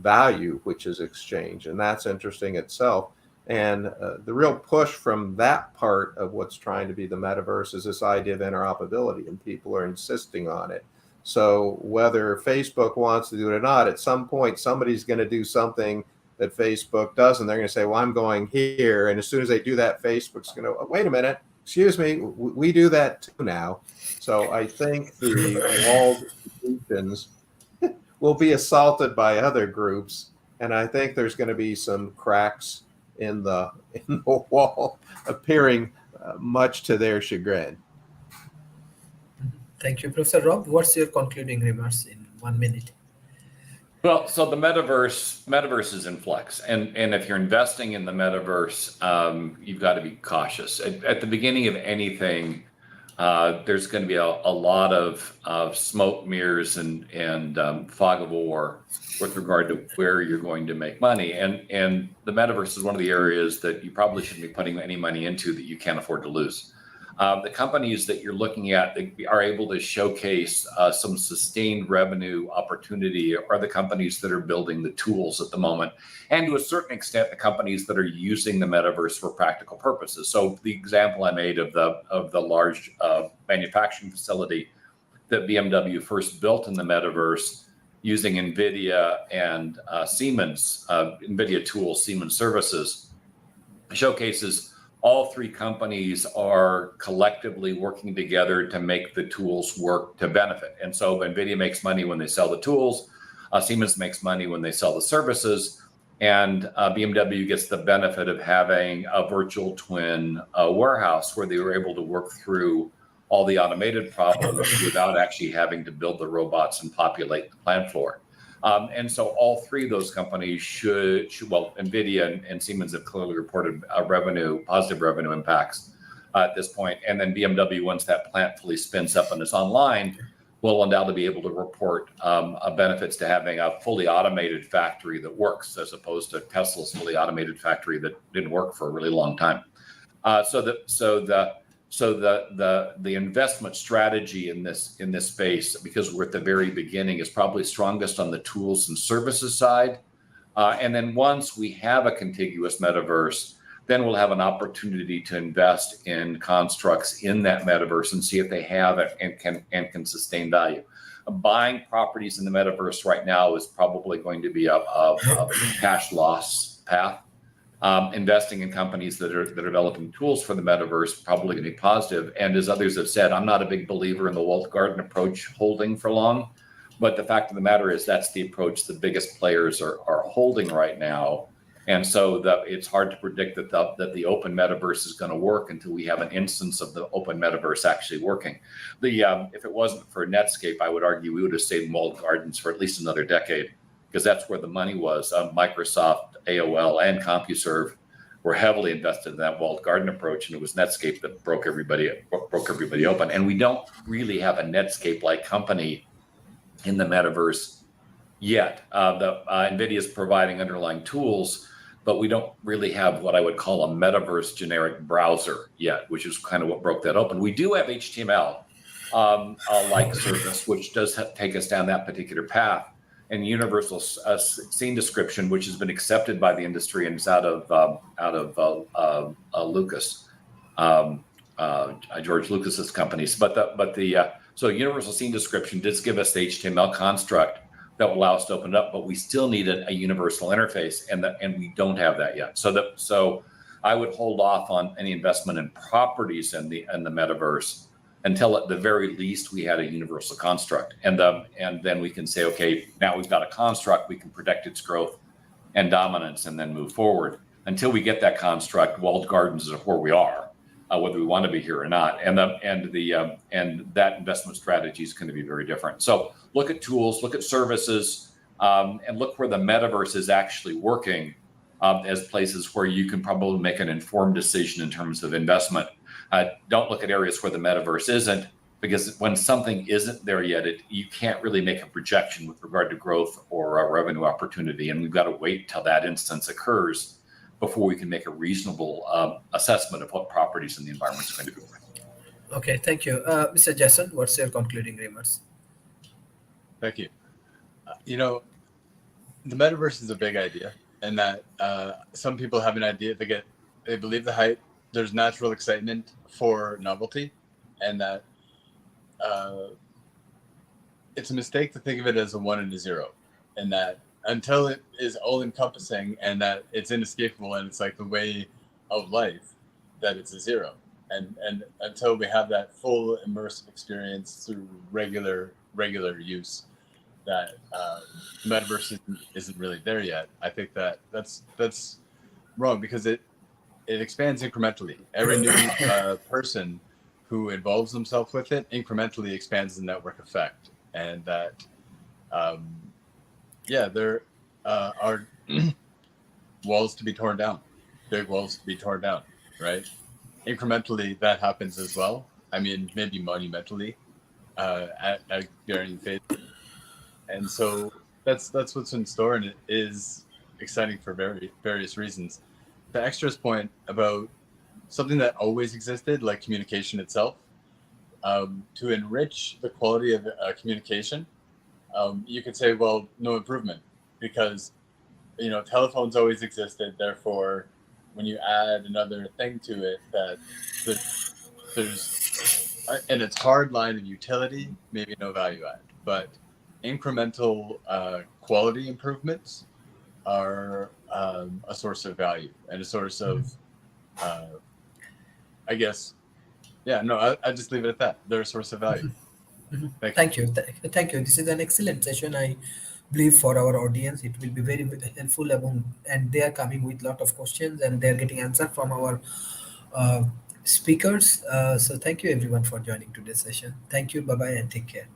value, which is exchange. And that's interesting itself. And the real push from that part of what's trying to be the metaverse is this idea of interoperability, and people are insisting on it. So whether Facebook wants to do it or not, at some point, somebody's going to do something that Facebook does, and they're going to say, well, I'm going here. And as soon as they do that, Facebook's going to, oh, wait a minute, excuse me, we do that too now. So I think the walled institutions will be assaulted by other groups. And I think there's going to be some cracks in the wall appearing, much to their chagrin. Thank you, Professor Rob. What's your concluding remarks in 1 minute? Well, so the metaverse is in flux, and if you're investing in the metaverse, you've got to be cautious. At the beginning of anything, there's going to be a lot of smoke, mirrors, and fog of war with regard to where you're going to make money. And the metaverse is one of the areas that you probably shouldn't be putting any money into that you can't afford to lose. The companies that you're looking at that are able to showcase some sustained revenue opportunity are the companies that are building the tools at the moment, and to a certain extent, the companies that are using the metaverse for practical purposes. So the example I made of the large manufacturing facility that BMW first built in the metaverse using NVIDIA and Siemens, NVIDIA tools, Siemens services, showcases all three companies are collectively working together to make the tools work to benefit. And so NVIDIA makes money when they sell the tools, Siemens makes money when they sell the services, and BMW gets the benefit of having a virtual twin warehouse where they were able to work through all the automated problems without actually having to build the robots and populate the plant floor. And so all three of those companies should well, NVIDIA and Siemens have clearly reported positive revenue impacts at this point. And then BMW, once that plant fully spins up and is online, will undoubtedly be able to report benefits to having a fully automated factory that works, as opposed to Tesla's fully automated factory that didn't work for a really long time. So the investment strategy in this space, because we're at the very beginning, is probably strongest on the tools and services side. And then once we have a contiguous metaverse, then we'll have an opportunity to invest in constructs in that metaverse and see if they have it and can sustain value. Buying properties in the metaverse right now is probably going to be a cash loss path. Investing in companies that are developing tools for the metaverse probably going to be positive. And as others have said, I'm not a big believer in the walled garden approach holding for long. But the fact of the matter is that's the approach the biggest players are holding right now. And so it's hard to predict that the open metaverse is going to work until we have an instance of the open metaverse actually working. If it wasn't for Netscape, I would argue we would have stayed in walled gardens for at least another decade, because that's where the money was. Microsoft, AOL, and CompuServe were heavily invested in that walled garden approach, and it was Netscape that broke everybody open. And we don't really have a Netscape-like company in the metaverse yet. NVIDIA is providing underlying tools, but we don't really have what I would call a metaverse generic browser yet, which is kind of what broke that open. We do have HTML like service, which does take us down that particular path, and universal scene description, which has been accepted by the industry and is out of Lucas. George Lucas's companies. So universal scene description does give us the HTML construct that will allow us to open it up, but we still need a universal interface, and we don't have that yet. So I would hold off on any investment in properties in the metaverse until at the very least we had a universal construct, and then we can say, okay, now we've got a construct, we can predict its growth and dominance, and then move forward. Until we get that construct, walled gardens is where we are, whether we want to be here or not, and that investment strategy is going to be very different. So look at tools, look at services, and look where the metaverse is actually working as places where you can probably make an informed decision in terms of investment. Don't look at areas where the metaverse isn't, because when something isn't there yet, you can't really make a projection with regard to growth or a revenue opportunity, and we've got to wait till that instance occurs before we can make a reasonable assessment of what properties in the environment is going to be worth. Okay, thank you. Mr. Jason, what's your concluding remarks? Thank you. The metaverse is a big idea, and that some people have an idea, they believe the hype, there's natural excitement for novelty, and that it's a mistake to think of it as a 1 and a 0, and that until it is all encompassing and that it's inescapable and it's like the way of life, that it's a 0. And until we have that full immersive experience through regular use, that metaverse isn't really there yet. I think that's wrong, because it expands incrementally. Every new person who involves themselves with it incrementally expands the network effect, and that there are walls to be torn down, big walls to be torn down, right? Incrementally, that happens as well. I mean, maybe monumentally at varying phases. And so that's what's in store, and it is exciting for various reasons. The extras point about something that always existed, like communication itself, to enrich the quality of communication, you could say, well, no improvement, because telephones always existed. Therefore, when you add another thing to it, that there's in its hard line of utility, maybe no value add, but incremental quality improvements are a source of value and a source of, I just leave it at that. They're a source of value. Thank you. Thank you. This is an excellent session. I believe for our audience, it will be very helpful and they are coming with a lot of questions and they are getting answer from our speakers. So thank you everyone for joining today's session. Thank you. Bye-bye and take care.